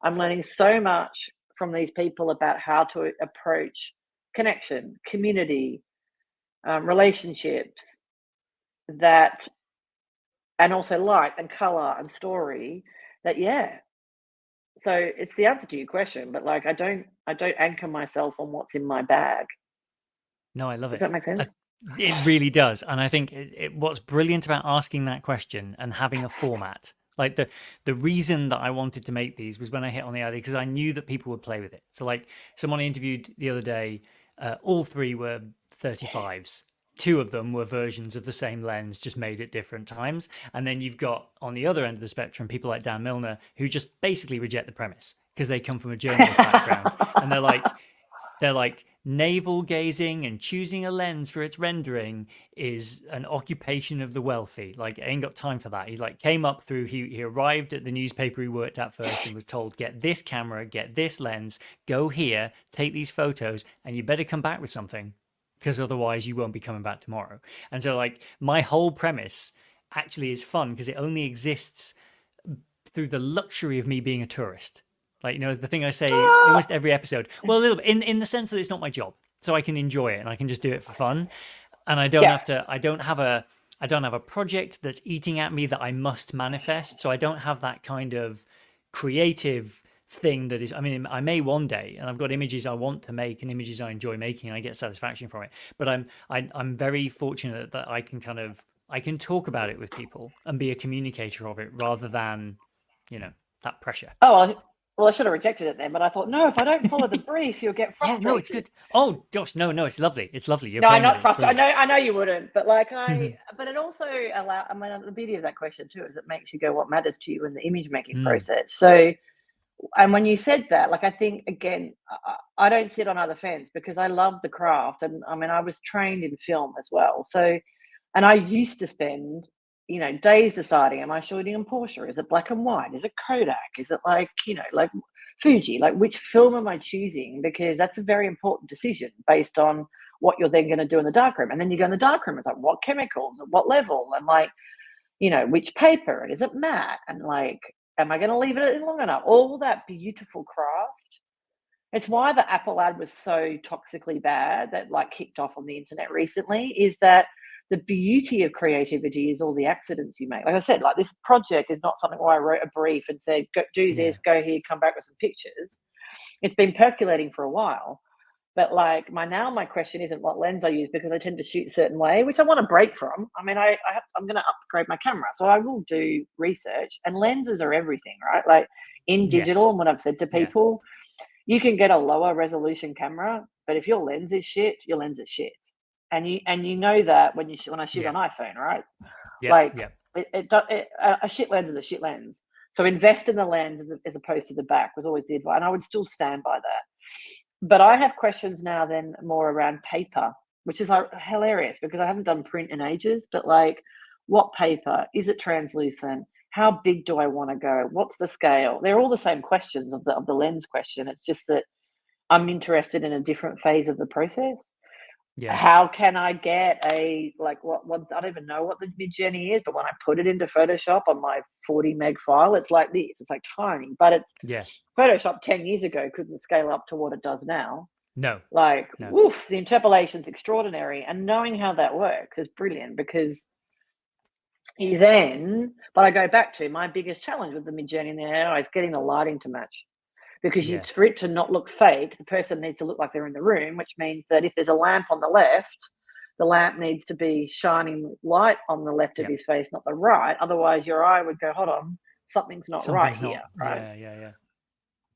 I'm learning so much from these people about how to approach connection, community, relationships, and also light and color and story. So it's the answer to your question, but like I don't anchor myself on what's in my bag. No, I love it. Does that make sense? It really does. And I think what's brilliant about asking that question and having a format, like the reason that I wanted to make these was when I hit on the idea, because I knew that people would play with it. So like someone I interviewed the other day, all three were 35s. Two of them were versions of the same lens, just made at different times. And then you've got on the other end of the spectrum, people like Dan Milner, who just basically reject the premise because they come from a journalist background. And they're like navel gazing and choosing a lens for its rendering is an occupation of the wealthy. Like, I ain't got time for that. He like came up through, he arrived at the newspaper he worked at first and was told, get this camera, get this lens, go here, take these photos, and you better come back with something because otherwise you won't be coming back tomorrow. And so like my whole premise actually is fun because it only exists through the luxury of me being a tourist. Like, you know, the thing I say almost every episode. Well, a little bit in the sense that it's not my job, so I can enjoy it and I can just do it for fun, and I don't have to. I don't have a project that's eating at me that I must manifest. So I don't have that kind of creative thing that is. I mean, I may one day, and I've got images I want to make and images I enjoy making, and I get satisfaction from it. But I'm very fortunate that I can talk about it with people and be a communicator of it rather than, you know, that pressure. Oh, well, I should have rejected it then, but I thought, no, if I don't follow the brief, you'll get frustrated. Yeah, no, it's good. Oh gosh, no, it's lovely. It's lovely. You're no, I'm playing not with it. frustrated. I know you wouldn't, but like but it also I mean, the beauty of that question too is it makes you go, what matters to you in the image making process. So, and when you said that, like, I think again, I don't sit on either fence because I love the craft, and I mean, I was trained in film as well. So, and I used to spend, days deciding, am I shooting in Porsche? Is it black and white? Is it Kodak? Is it like, like Fuji? Like, which film am I choosing? Because that's a very important decision based on what you're then going to do in the darkroom. And then you go in the darkroom, it's like, what chemicals at what level? And like, which paper? And is it matte? And like, am I going to leave it in long enough? All that beautiful craft. It's why the Apple ad was so toxically bad that like kicked off on the internet recently, is that the beauty of creativity is all the accidents you make. Like I said, like this project is not something where I wrote a brief and said, go do this, go here, come back with some pictures. It's been percolating for a while. But like my question isn't what lens I use, because I tend to shoot a certain way, which I want to break from. I mean, I'm going to upgrade my camera, so I will do research, and lenses are everything, right? Like in digital, and what I've said to people, you can get a lower resolution camera, but if your lens is shit, your lens is shit. And you know that when I shoot on iPhone, right? A shit lens is a shit lens. So invest in the lens as opposed to the back was always the advice, and I would still stand by that. But I have questions now then more around paper, which is hilarious because I haven't done print in ages. But like, what paper? Is it translucent? How big do I want to go? What's the scale? They're all the same questions of the lens question. It's just that I'm interested in a different phase of the process. Yeah. How can I get what I don't even know what the Midjourney is, but when I put it into Photoshop on my 40 meg file, it's like this. It's like tiny, but it's Photoshop 10 years ago couldn't scale up to what it does now. No. Oof, the interpolation's extraordinary, and knowing how that works is brilliant because but I go back to my biggest challenge with the Midjourney and the AI is getting the lighting to match. Because for it to not look fake, the person needs to look like they're in the room, which means that if there's a lamp on the left, the lamp needs to be shining light on the left of his face, not the right. Otherwise, your eye would go, hold on, something's not right here. Right?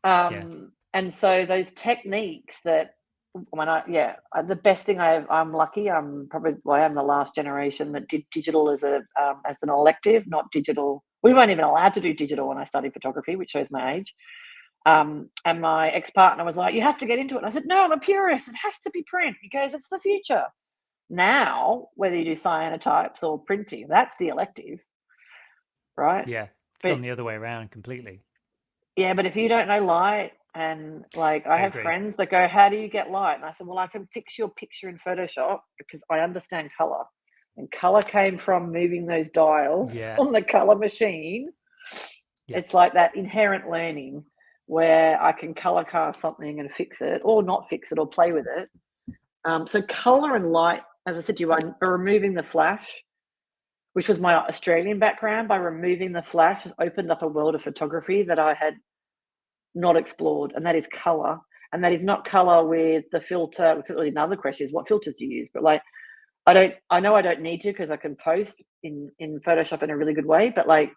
And so those techniques that the best thing I'm lucky. I am the last generation that did digital as an elective, not digital We weren't even allowed to do digital when I studied photography, which shows my age. And my ex-partner was like, you have to get into it. And I said, no, I'm a purist. It has to be print. He goes, it's the future. Now, whether you do cyanotypes or printing, that's the elective, right? Yeah, it's But gone the other way around completely. yeah, but if you don't know light, and like I I have agree. friends that go, how do you get light? And I said, well, I can fix your picture in Photoshop because I understand color. And color came from moving those dials Yeah, on the color machine. yeah. It's like that inherent learning where I can color cast something and fix it or not fix it or play with it. So color and light, as I said to you, by removing the flash, which was my Australian background, by removing the flash has opened up a world of photography that I had not explored, and that is color. And that is not color with the filter, which is really another question is what filters do you use? But like I know I don't need to because I can post in Photoshop in a really good way, but like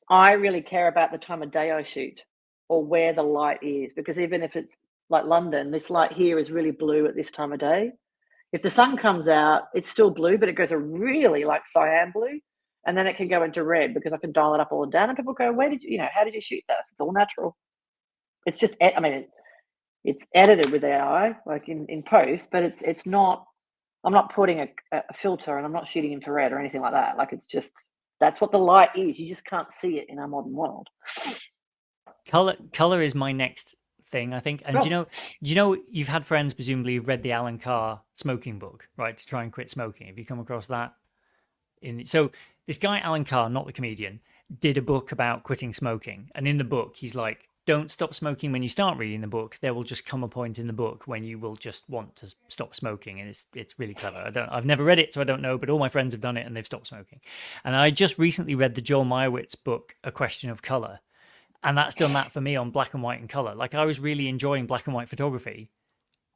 I really care about the time of day I shoot or where the light is, because even if it's like London, this light here is really blue at this time of day. If the sun comes out, it's still blue, but it goes a really like cyan blue, and then it can go into red because I can dial it up or down. And people go, "Where did you know? How did you shoot that?" It's all natural. It's just, I mean, it's edited with AI, like in post, but it's not. I'm not putting a filter, and I'm not shooting infrared or anything like that. Like it's just that's what the light is. You just can't see it in our modern world. Color is my next thing, I think. And Oh, you've had friends presumably who've read the Alan Carr smoking book, right, to try and quit smoking. Have you come across that? So this guy Alan Carr, not the comedian, did a book about quitting smoking, and in the book he's like, "Don't stop smoking when you start reading the book. There will just come a point in the book when you will just want to stop smoking," and it's really clever. I've never read it, so I don't know, but all my friends have done it and they've stopped smoking. And I just recently read the Joel Meyerowitz book, A Question of Color, and that's done that for me on black and white and color. Like I was really enjoying black and white photography,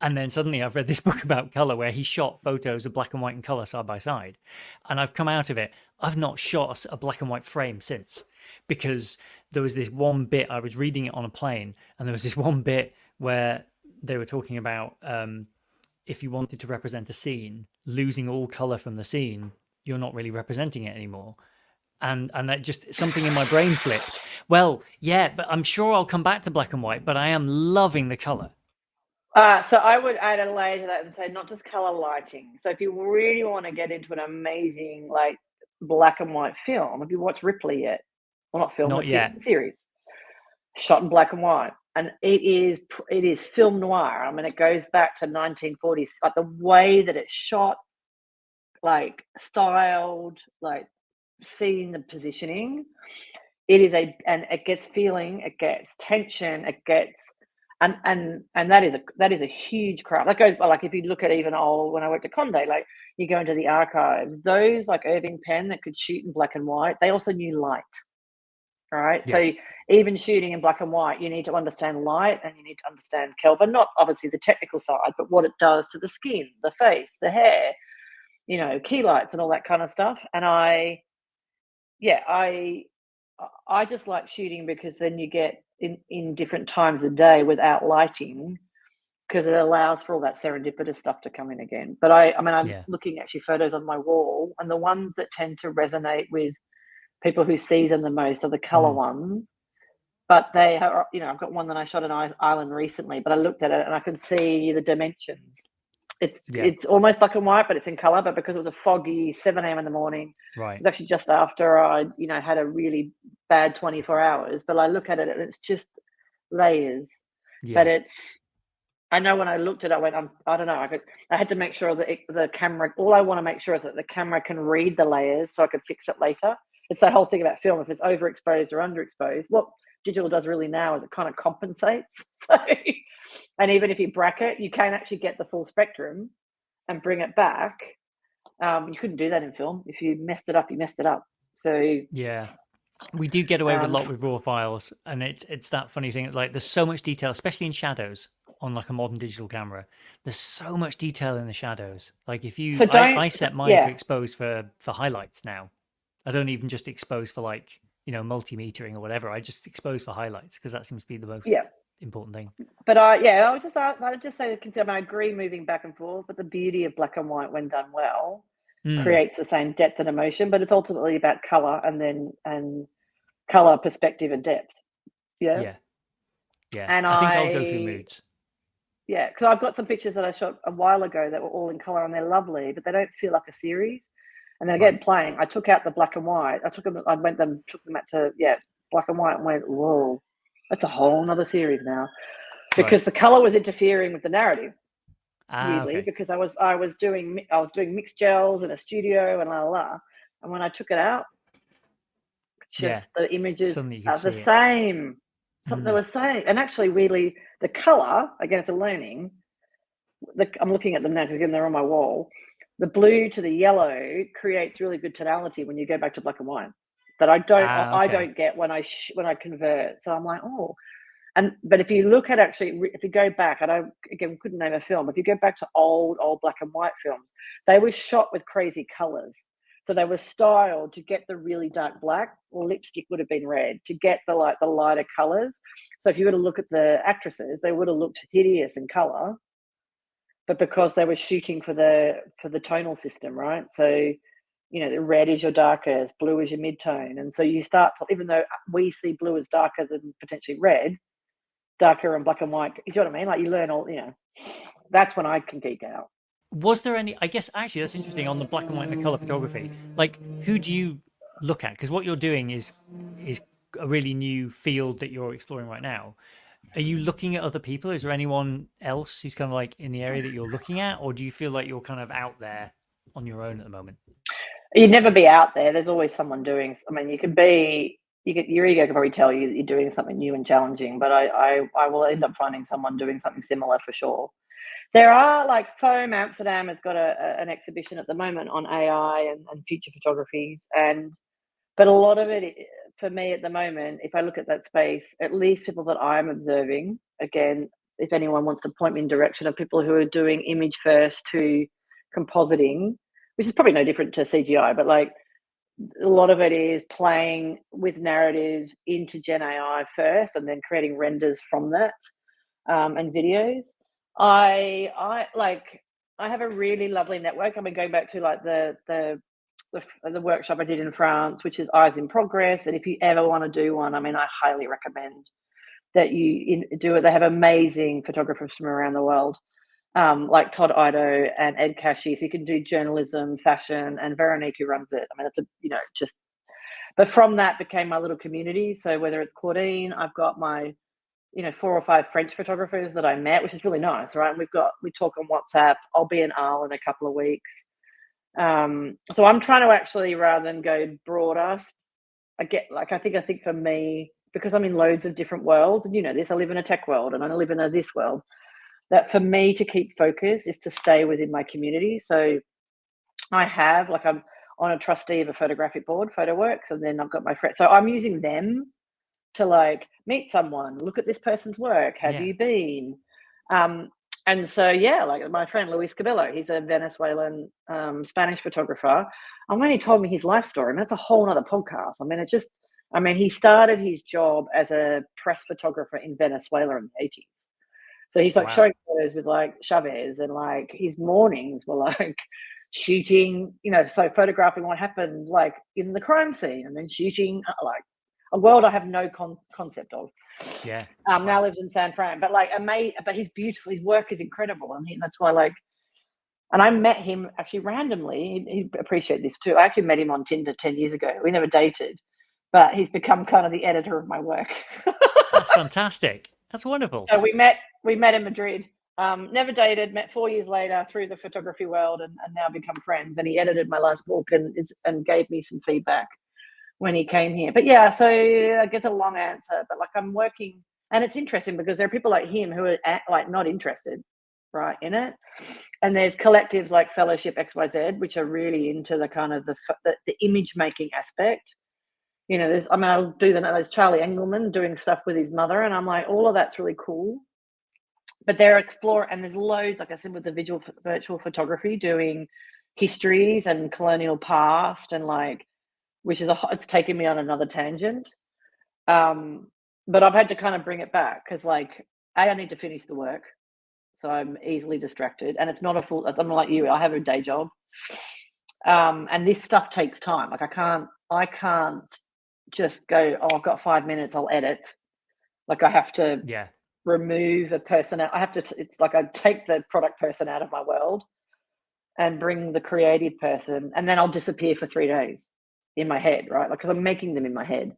and then suddenly I've read this book about color where he shot photos of black and white and color side by side, and I've come out of it. I've not shot a black and white frame since, because there was this one bit, I was reading it on a plane, and there was this one bit where they were talking about if you wanted to represent a scene, losing all color from the scene, you're not really representing it anymore. And that just something in my brain flipped. Well, yeah, but I'm sure I'll come back to black and white, but I am loving the color. so I would add a layer to that and say not just color lighting. So if you really want to get into an amazing like black and white film, have you watched Ripley yet? Well, not film, Not the yet. series, shot in black and white, and it is film noir. I mean, it goes back to 1940s, like the way that it's shot, like styled, like seeing the positioning. It is and it gets feeling, it gets tension, it gets and that is a huge craft. That goes by like if you look at even old when I worked at Conde, like you go into the archives, those like Irving Penn that could shoot in black and white, they also knew light. All right. Yeah. So even shooting in black and white, you need to understand light and you need to understand Kelvin, not obviously the technical side, but what it does to the skin, the face, the hair, key lights and all that kind of stuff. And yeah, I just like shooting because then you get in different times of day without lighting because it allows for all that serendipitous stuff to come in again. But I mean, I'm Yeah. looking actually photos on my wall, and the ones that tend to resonate with people who see them the most are the color Mm. ones. But they are, I've got one that I shot in Ireland recently, but I looked at it and I could see the dimensions. It's Yeah. it's almost black and white, but it's in color. But because it was a foggy 7 a.m. in the morning, it Right. was actually just after I, had a really bad 24 hours. But I look at it and it's just layers. But Yeah. I know when I looked at it, I went, I don't know. I had to make sure that the camera. All I want to make sure is that the camera can read the layers, so I could fix it later. It's the whole thing about film. If it's overexposed or underexposed, what digital does really now is it kind of compensates. So, and even if you bracket, you can actually get the full spectrum and bring it back. You couldn't do that in film. If you messed it up, you messed it up. So, Yeah. We do get away with a um, lot with raw files, and it's that funny thing. Like there's so much detail, especially in shadows on like a modern digital camera. There's so much detail in the shadows. Like if you, so don't, I set mine to yeah, expose for highlights now. I don't even just expose for like multimetering or whatever. I just expose for highlights because that seems to be the most yeah. important thing. But I would just say, I agree moving back and forth. But the beauty of black and white when done well creates the same depth and emotion, but it's ultimately about color and color, perspective, and depth. Yeah. Yeah. Yeah. And I think I'll go through moods. yeah, because I've got some pictures that I shot a while ago that were all in color and they're lovely, but they don't feel like a series. And then again, Right. playing, I took out the black and white. Took them out to black and white, and went, whoa, that's a whole nother series now, Right. because the color was interfering with the narrative. Weirdly, Okay. because I was doing mixed gels in a studio and la la la, and when I took it out, Yeah. just the images Suddenly you can are the see it. same. Something they were saying, and actually, weirdly, the color, again, it's a learning. I'm looking at them now because again they're on my wall. The blue to the yellow creates really good tonality when you go back to black and white. That I Okay. don't get when I convert. So I'm like, oh, but if you look at if you go back, couldn't name a film. If you go back to old black and white films, they were shot with crazy colors. So they were styled to get the really dark black, or lipstick would have been red to get the lighter colors. So if you were to look at the actresses, they would have looked hideous in color, but because they were shooting for the tonal system, right? So the red is your darkest, blue is your mid-tone, and so you start to, even though we see blue as darker than potentially red, darker and black and white. You know what I mean? Like you learn all. That's when I can geek out. Was there any? I guess actually that's interesting on the black and white and the color photography. Like, who do you look at? Because what you're doing is a really new field that you're exploring right now. Are you looking at other people? Is there anyone else who's kind of like in the area that you're looking at, or do you feel like you're kind of out there on your own at the moment? You'd never be out there. There's always someone doing. I mean, your ego can probably tell you that you're doing something new and challenging, but I will end up finding someone doing something similar for sure. There are, like, Foam Amsterdam has got an exhibition at the moment on AI and future photographies, but a lot of it for me at the moment, if I look at that space, at least people that I'm observing, again, if anyone wants to point me in direction of people who are doing image first to compositing, which is probably no different to CGI, but like a lot of it is playing with narratives into Gen AI first and then creating renders from that, and videos. I have a really lovely network. I've been going back to like the workshop I did in France, which is Eyes in Progress. And if you ever want to do one, I mean, I highly recommend that you do it. They have amazing photographers from around the world, like Todd Ido and Ed Cashy. So you can do journalism, fashion, and Veronique who runs it. I mean, it's just. But from that became my little community. So whether it's Claudine, I've got my 4 or 5 French photographers that I met, which is really nice, right? And we talk on WhatsApp. I'll be in Arles in a couple of weeks. So I'm trying to actually, rather than go broader, I think for me, because I'm in loads of different worlds, and this, I live in a tech world and I live in this world, that for me to keep focus is to stay within my community. So I'm on a trustee of a photographic board, PhotoWorks, and then I've got my friends. So I'm using them to like meet someone, look at this person's work. Have Yeah. you been? And so, yeah, like my friend Luis Cabello, he's a Venezuelan Spanish photographer. And when he told me his life story, and that's a whole other podcast. I mean, he started his job as a press photographer in Venezuela in the 80s. So he's like Wow. showing photos with like Chavez, and like his mornings were like shooting, so photographing what happened like in the crime scene, and then shooting like a world I have no concept of. Yeah. Now Wow. lives in San Fran, but he's beautiful. His work is incredible, and that's why And I met him actually randomly. He'd appreciate this too. I actually met him on Tinder 10 years ago. We never dated, but he's become kind of the editor of my work. That's fantastic. That's wonderful. So we met in Madrid. Never dated. Met 4 years later through the photography world, and now become friends. And he edited my last book and gave me some feedback when he came here. But yeah, so I guess a long answer, but like I'm working, and it's interesting because there are people like him who are like not interested, right, in it. And there's collectives like Fellowship XYZ, which are really into the kind of the image making aspect. I'll do there's Charlie Engelman doing stuff with his mother, and I'm like, all of that's really cool. But they're exploring, and there's loads, like I said, with the virtual photography, doing histories and colonial past, and like, which is it's taken me on another tangent. But I've had to kind of bring it back because, like, I need to finish the work, so I'm easily distracted, and it's not a full. I'm like you. I have a day job, And this stuff takes time. Like I can't just go, oh, I've got 5 minutes, I'll edit. Like I have to Yeah. remove a person out. I have to, it's like I take the product person out of my world and bring the creative person, and then I'll disappear for 3 days in my head, right? Like, because I'm making them in my head.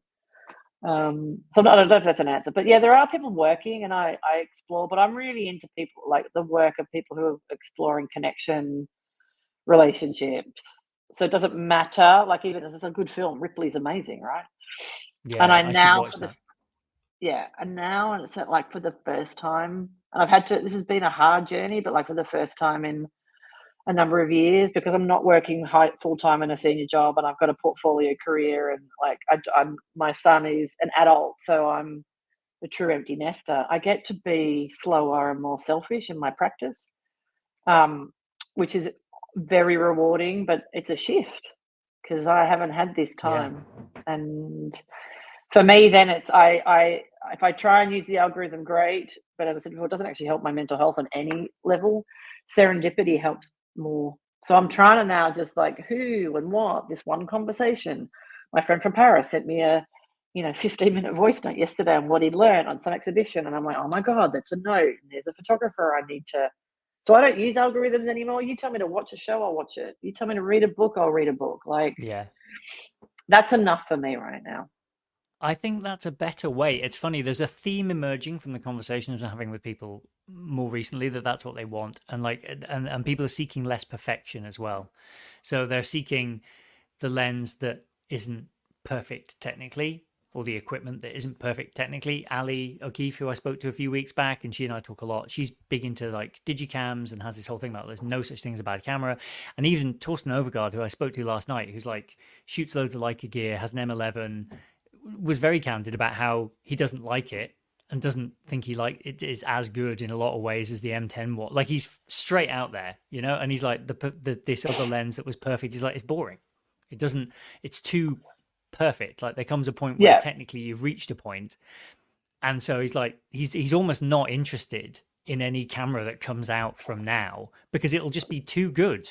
So I don't know if that's an answer, but yeah, there are people working, and I explore, but I'm really into people, like the work of people who are exploring connection, relationships. So it doesn't matter. Like, even if it's a good film, Ripley's amazing, right? And Yeah, I I should now watch for the that. yeah, and now, and it's like for the first time, and I've had to. This has been a hard journey, but like for the first time in a number of years, because I'm not working full time in a senior job, and I've got a portfolio career, and like I'm my son is an adult, so I'm the true empty nester. I get to be slower and more selfish in my practice, um, which is very rewarding, but it's a shift because I haven't had this Yeah. time. And for me, then it's I if I try and use the algorithm, great, but as I said before, it doesn't actually help my mental health on any level. Serendipity helps more. So I'm trying to now just like who and what, this one conversation. My friend from Paris sent me a 15-minute voice note yesterday on what he'd learned on some exhibition, and I'm like, oh my god, that's a note. And there's a photographer I need to. So I don't use algorithms anymore. You tell me to watch a show, I'll watch it. You tell me to read a book, I'll read a book. Like, Yeah. that's enough for me right now. I think that's a better way. It's funny, there's a theme emerging from the conversations I'm having with people more recently that that's what they want. And and people are seeking less perfection as well. So they're seeking the lens that isn't perfect technically, or the equipment that isn't perfect technically. Ali O'Keefe, who I spoke to a few weeks back, and she and I talk a lot. She's big into like digicams and has this whole thing about there's no such thing as a bad camera. And even Torsten Overgaard, who I spoke to last night, who's like shoots loads of Leica gear, has an M11, was very candid about how he doesn't like it and doesn't think he like it is as good in a lot of ways as the M10 was. Like he's straight out there, and he's like this other lens that was perfect. He's like, it's boring. It doesn't. It's too perfect. Like there comes a point where Yeah. technically you've reached a point, and so he's like he's almost not interested in any camera that comes out from now because it'll just be too good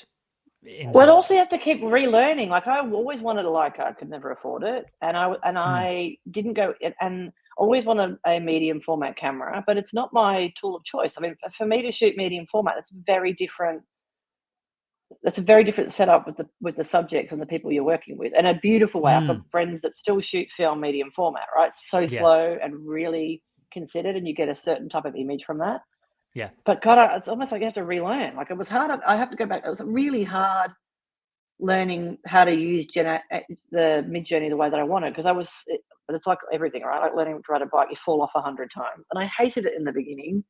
in Well, some also you ways. have to keep relearning. Like I always wanted a Leica, I could never afford it, and Mm, I didn't go and always wanted a medium format camera, but it's not my tool of choice. I mean, for me to shoot medium format, that's very different. That's a very different setup with the subjects and the people you're working with, and a beautiful way. I've got mm, friends that still shoot film medium format, right? So yeah, slow and really considered, and you get a certain type of image from that. yeah, But God, it's almost like you have to relearn. Like it was hard. I have to go back. It was really hard learning how to use the mid journey the way that I wanted, because but it's like everything, right? Like learning to ride a bike, you fall off 100 times, and I hated it in the beginning,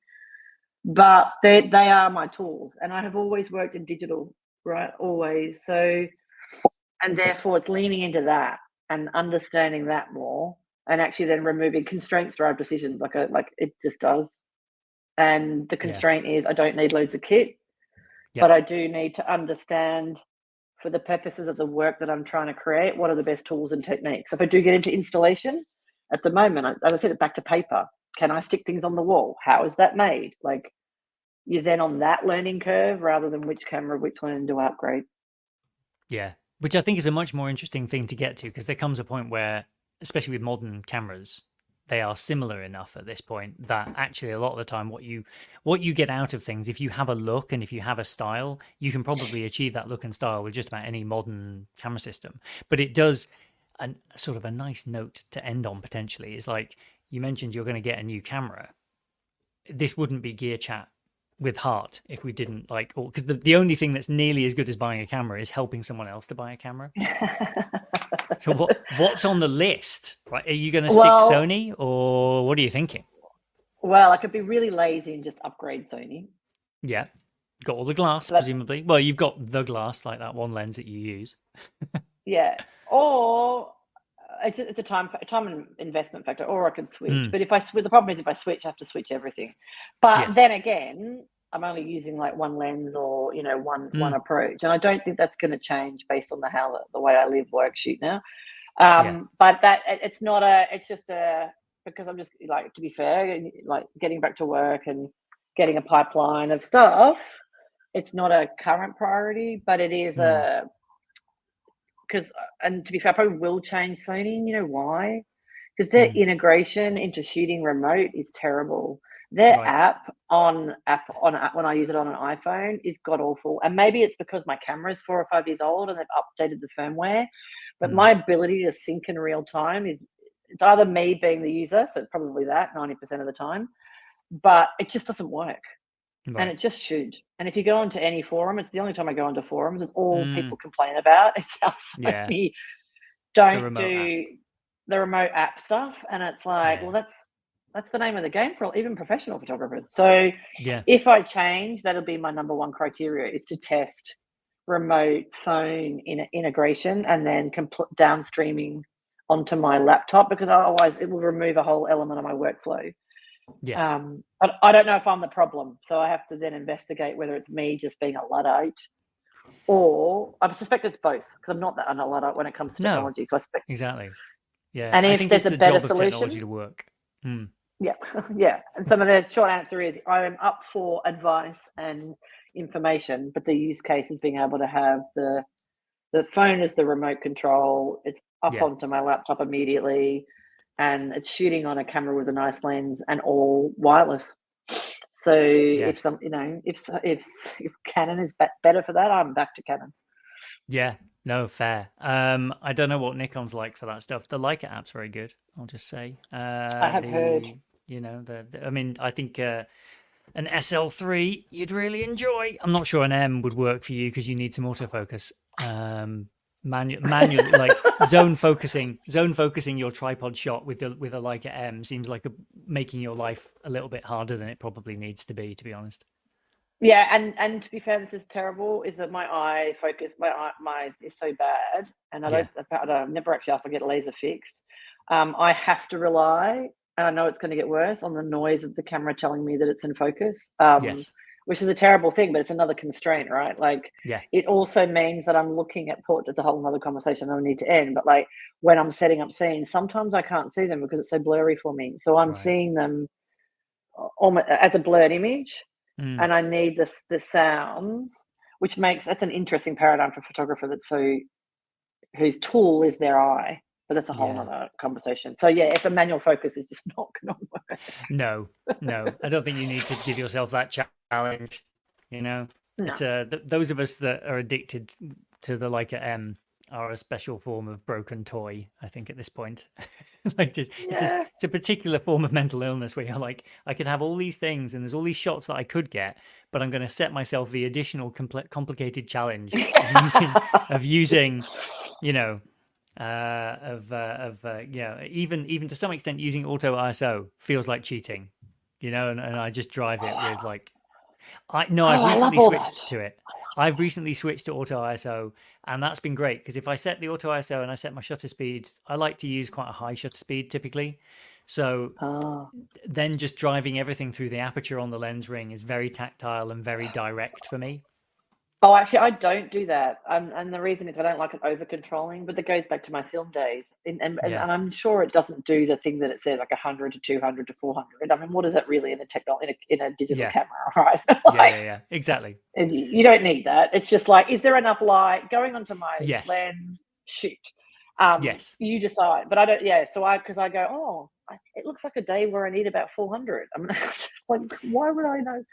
but they are my tools, and I have always worked in digital, right? Always. So, and therefore, it's leaning into that and understanding that more, and actually then removing constraints drive decisions, like it just does. And the yeah, constraint is I don't need loads of kit, yeah. but I do need to understand, for the purposes of the work that I'm trying to create, what are the best tools and techniques. If I do get into installation, at the moment, as I said, it back to paper. Can I stick things on the wall? How is that made? Like you're then on that learning curve rather than which camera, which lens do I upgrade. Yeah, which I think is a much more interesting thing to get to because there comes a point where, especially with modern cameras, they are similar enough at this point that actually a lot of the time what you get out of things, if you have a look and if you have a style, you can probably achieve that look and style with just about any modern camera system. But it does sort of a nice note to end on potentially is like you mentioned you're going to get a new camera. This wouldn't be gear chat with heart if we didn't like, because the only thing that's nearly as good as buying a camera is helping someone else to buy a camera. So what's on the list? Like, are you going to stick well, Sony or what are you thinking? well, I could be really lazy and just upgrade Sony. Yeah, got all the glass So that, presumably. Well, you've got the glass, like that one lens that you use. yeah, or it's a time and investment factor, or I could switch. Mm, But if I switch, the problem is if I switch, I have to switch everything. But yes. then again, I'm only using like one lens or one Mm, approach, and I don't think that's going to change based on the way I live, work, shoot now. yeah. But it's not it's just because I'm just like, to be fair, like getting back to work and getting a pipeline of stuff. It's not a current priority, but it is Mm, because, and to be fair, I probably will change Sony. And you know why? Because their Mm, integration into shooting remote is terrible. Their right. app when I use it on an iPhone is god awful. And maybe it's because my camera is 4 or 5 years old and they've updated the firmware. But Mm, my ability to sync in real time is, it's either me being the user, so it's probably that 90% of the time, but it just doesn't work. And right. it just should. And if you go onto any forum, it's the only time I go onto forums, it's all Mm, people complain about. It's how yeah. Sony The don't remote app. do the remote app stuff. And it's like, well, Yeah. that's the name of the game for even professional photographers. So Yeah. if I change, that'll be my number one criteria, is to test remote phone integration and then downstreaming onto my laptop, because otherwise it will remove a whole element of my workflow. Yes. But I don't know if I'm the problem, so I have to then investigate whether it's me just being a Luddite, or I suspect it's both, because I'm not a Luddite when it comes to No, technology. So I suspect, exactly. Yeah. and I if think there's it's a the better job of technology solution, to work. Mm, yeah, yeah. And some of the short answer is I am up for advice and information, but the use case is being able to have the phone as the remote control. It's up yeah. onto my laptop immediately, and it's shooting on a camera with a nice lens and all wireless. So Yeah. if some, if Canon is better for that, I'm back to Canon. Yeah. No, fair. I don't know what Nikon's like for that stuff. The Leica app's very good, I'll just say. I have heard. I mean, I think an SL3 you'd really enjoy. I'm not sure an M would work for you because you need some autofocus. Manually, like zone focusing your tripod shot with a Leica M seems like making your life a little bit harder than it probably needs to be honest. Yeah, and to be fair, this is terrible. Is that my eye focus? My is so bad, and Yeah, I've never actually asked to get laser fixed. I have to rely, and I know it's going to get worse, on the noise of the camera telling me that it's in focus. yes, Which is a terrible thing, but it's another constraint, right? Like, yeah, it also means that I'm looking at port. It's a whole other conversation I need to end. But like, when I'm setting up scenes, sometimes I can't see them because it's so blurry for me. So I'm right. seeing them almost as a blurred image, Mm, and I need the sounds, which makes, that's an interesting paradigm for a photographer that's so, whose tool is their eye. But that's a whole yeah. nother conversation. So yeah, if a manual focus is just not going to work, No, no, I don't think you need to give yourself that challenge. You know, no. it's those of us that are addicted to the Leica M are a special form of broken toy. I think at this point, like Yeah. it's a particular form of mental illness where you're like, I could have all these things and there's all these shots that I could get, but I'm going to set myself the additional complicated challenge of using, you know, yeah, even to some extent using auto ISO feels like cheating, you know, and I just drive it with like I've Oh, I love recently all that. switched to it. I've recently switched to auto ISO, and that's been great because if I set the auto ISO and I set my shutter speed, I like to use quite a high shutter speed typically. So Oh. then just driving everything through the aperture on the lens ring is very tactile and very direct for me. Oh, actually, I don't do that. And the reason is I don't like it over controlling, but that goes back to my film days. And Yeah, I'm sure it doesn't do the thing that it says, like 100 to 200 to 400. I mean, what is that really in a in a digital yeah, camera, right? Like, yeah, exactly. and you don't need that. It's just like, is there enough light going onto my Yes, lens? Shoot. yes, You decide. But I don't, yeah. So because I go, oh, it looks like a day where I need about 400. I mean, it's just like, why would I know?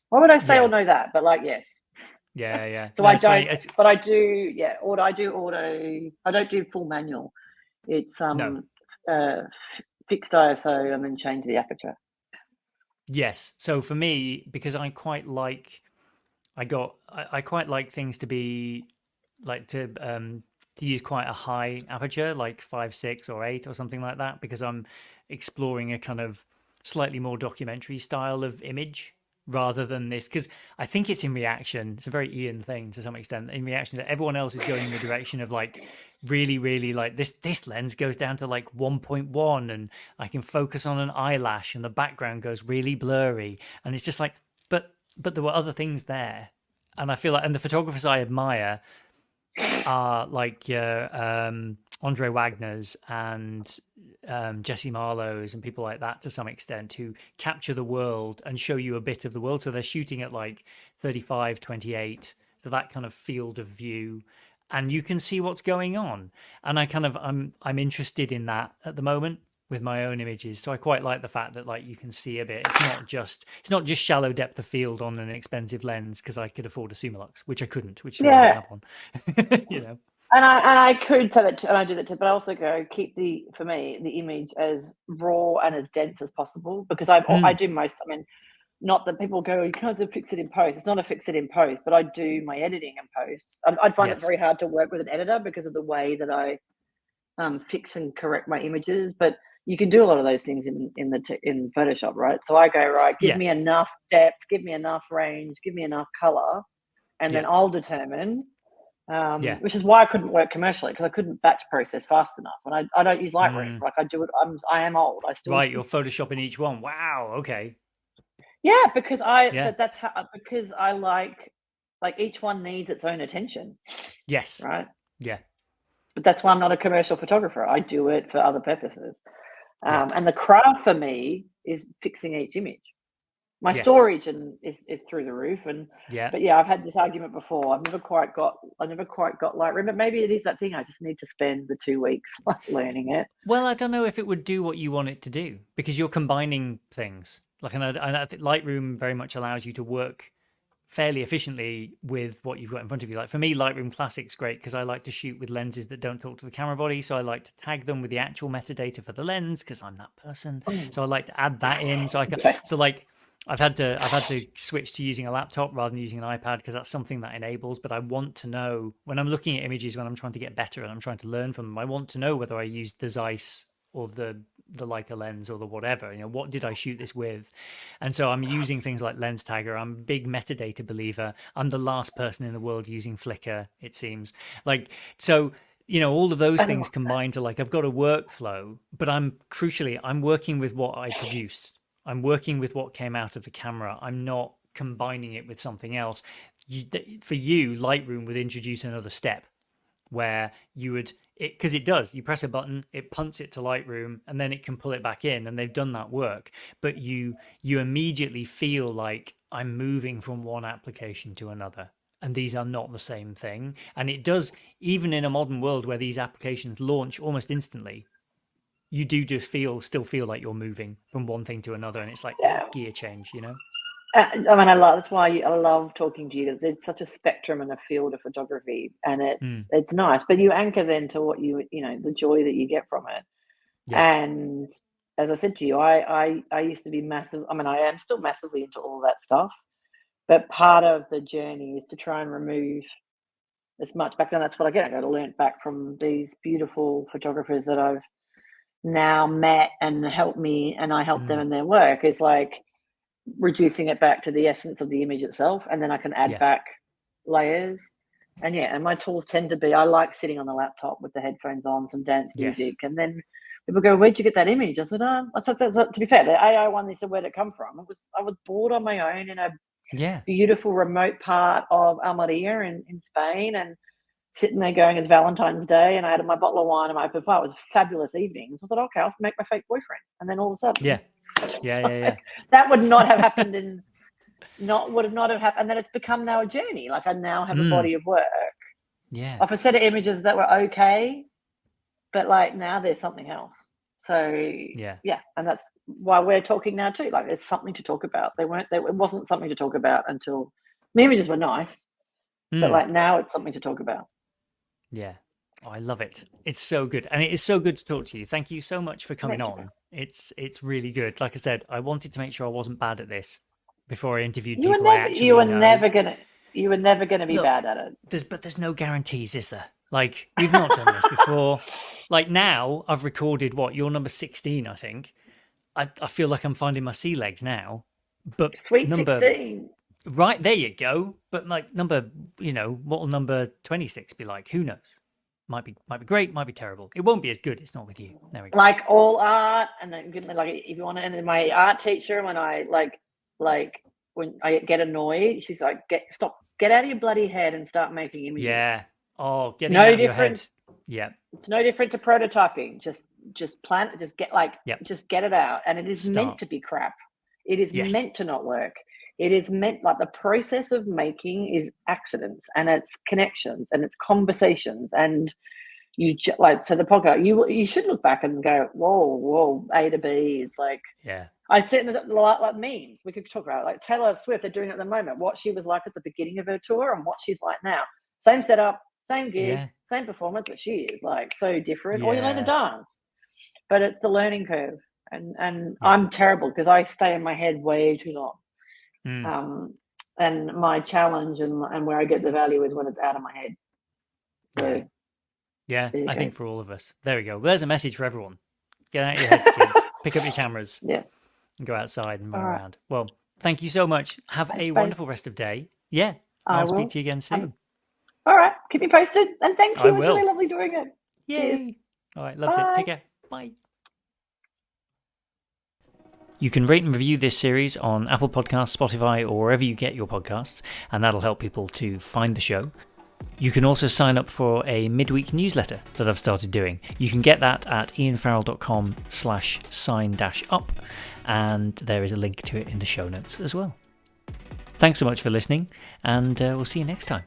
Why would I say or yeah, know that? But like, yes. yeah. So No, I it's funny. don't, It's but I do, yeah, I do auto, I don't do full manual. It's no, uh fixed ISO and then change the aperture. yes. So for me, because I quite like I quite like things to be like to use quite a high aperture, like 5.6 or 8 or something like that, because I'm exploring a kind of slightly more documentary style of image rather than this. Because I think it's in reaction. It's a very Ian thing to some extent. In reaction that everyone else is going in the direction of like really like this lens goes down to like 1.1 and I can focus on an eyelash and the background goes really blurry and it's just like but there were other things there, and I feel like, and the photographers I admire are like Andre Wagner's and Jesse Marlowe's and people like that to some extent who capture the world and show you a bit of the world. So they're shooting at like 35, 28, so that kind of field of view, and you can see what's going on. And I'm interested in that at the moment with my own images. So I quite like the fact that like you can see a bit. It's not just shallow depth of field on an expensive lens because I could afford a Summilux, which I couldn't, which is why I don't Yeah. have one. You know. And I could say that too, and I do that too, but I also go keep for me the image as raw and as dense as possible, because I Mm, do most. I mean, not that people go, you can't fix it in post. It's not a fix it in post, but I do my editing in post. I'd find it yes. very hard to work with an editor because of the way that I fix and correct my images. But you can do a lot of those things in Photoshop, right? So I go, right, give Yeah. me enough depth, give me enough range, give me enough color, and then Yeah. I'll determine. Yeah. Which is why I couldn't work commercially, because I couldn't batch process fast enough, and I don't use Lightroom. Mm, Like I do it. I am old. I still right. You're use. photoshopping each one. Wow. Okay. Yeah, because Yeah. that's how, because I like each one needs its own attention, Yes. right? Yeah. But that's why I'm not a commercial photographer. I do it for other purposes. Yeah. And the craft for me is fixing each image. My Yes. storage is through the roof, Yeah. but yeah, I've had this argument before. I never quite got Lightroom, but maybe it is that thing. I just need to spend the 2 weeks like learning it. Well, I don't know if it would do what you want it to do because you're combining things. Like, and I think Lightroom very much allows you to work fairly efficiently with what you've got in front of you. Like for me, Lightroom Classic's great because I like to shoot with lenses that don't talk to the camera body. So I like to tag them with the actual metadata for the lens because I'm that person. So I like to add that in. So I can, Okay. so like I've had to switch to using a laptop rather than using an iPad because that's something that enables. But I want to know when I'm looking at images, when I'm trying to get better and I'm trying to learn from them, I want to know whether I used the Zeiss or the Leica lens or the whatever. You know, what did I shoot this with? And so I'm using things like Lens Tagger. I'm a big metadata believer. I'm the last person in the world using Flickr, it seems. Like, so, you know, all of those things combined to like, I've got a workflow, but I'm working with what I produced. I'm working with what came out of the camera. I'm not combining it with something else. For you, Lightroom would introduce another step where you would because it does, you press a button, it punts it to Lightroom, and then it can pull it back in, and they've done that work. But you immediately feel like I'm moving from one application to another, and these are not the same thing. And it does, even in a modern world where these applications launch almost instantly, you do just still feel like you're moving from one thing to another, and it's like Yeah. gear change, you know. I mean, that's why I love talking to you, because it's such a spectrum and a field of photography, and Mm, it's nice. But you anchor then to what you know, the joy that you get from it. yeah. And as I said to you, I used to be massive. I mean, I am still massively into all that stuff. But part of the journey is to try and remove as much back then. That's what I get. I got to learn back from these beautiful photographers that I've now met and helped me, and I help them Mm, in their work. Is like reducing it back to the essence of the image itself, and then I can add yeah. back layers. And yeah, and my tools tend to be, I like sitting on the laptop with the headphones on, some dance Yes. music, and then people go, "Where'd you get that image?" I said, "Oh," to be fair, the AI one, they said, "Where'd it come from?" I was bored on my own in a Yeah. beautiful remote part of Almeria in Spain, and sitting there going, "It's Valentine's Day," and I had my bottle of wine and my open fire. It was a fabulous evening. So I thought, okay, I'll make my fake boyfriend, and then all of a Yeah. sudden, Yeah. Yeah. Yeah. that would not have happened would have not have happened. And then it's become now a journey. Like I now have a Mm, body of work yeah. of a set of images that were okay, but like now there's something else. So Yeah. yeah, and that's why we're talking now too. Like it's something to talk about. It wasn't something to talk about until the images were nice, but Mm. like now it's something to talk about. Yeah. Oh, I love it. It's so good. And it is so good to talk to you. Thank you so much for coming Thank you. on. It's really good. Like I said, I wanted to make sure I wasn't bad at this before I interviewed You were people I never you actually were know. never gonna you were never gonna be Look, bad at it. there's no guarantees, is there? Like, we've not done this before. Like now I've recorded what, you're number 16, I think. I feel like I'm finding my sea legs now. But Sweet number 16. right there you go. But like number, what will number 26 be like? Who knows? Might be great, might be terrible. It won't be as good. It's not with you. There we go. Like all art, and then like if you want to, and then my art teacher, when I like when I get annoyed, she's like, get out of your bloody head and start making images. Yeah. Oh, getting No out of your head. different. Yeah. It's no different to prototyping. Just plan, Yep. just get it out, and it is meant Start. to be crap. It is Yes. meant to not work. It is meant, like, the process of making is accidents, and it's connections, and it's conversations, and like, so the podcast, you should look back and go, whoa, A to B is like, Yeah. I sit in like memes. We could talk about it. Like Taylor Swift, they're doing it at the moment. What she was like at the beginning of her tour and what she's like now. Same setup, same gig, same performance, but she is like so different. Or you learn to dance, but it's the learning curve. And I'm terrible because I stay in my head way too long. And my challenge and where I get the value is when it's out of my head. So, yeah, I think for all of us. There we go. Well, there's a message for everyone. Get out your heads, kids. Pick up your cameras. Yeah. And go outside and run around. Well, thank you so much. Have a wonderful rest of day. Yeah. I'll speak to you again soon. All right. Keep me posted. And thank you. It was really lovely doing it. Yay. Cheers. All right. Loved it. Take care. Bye. You can rate and review this series on Apple Podcasts, Spotify, or wherever you get your podcasts, and that'll help people to find the show. You can also sign up for a midweek newsletter that I've started doing. You can get that at ianfarrell.com/sign-up, and there is a link to it in the show notes as well. Thanks so much for listening, and we'll see you next time.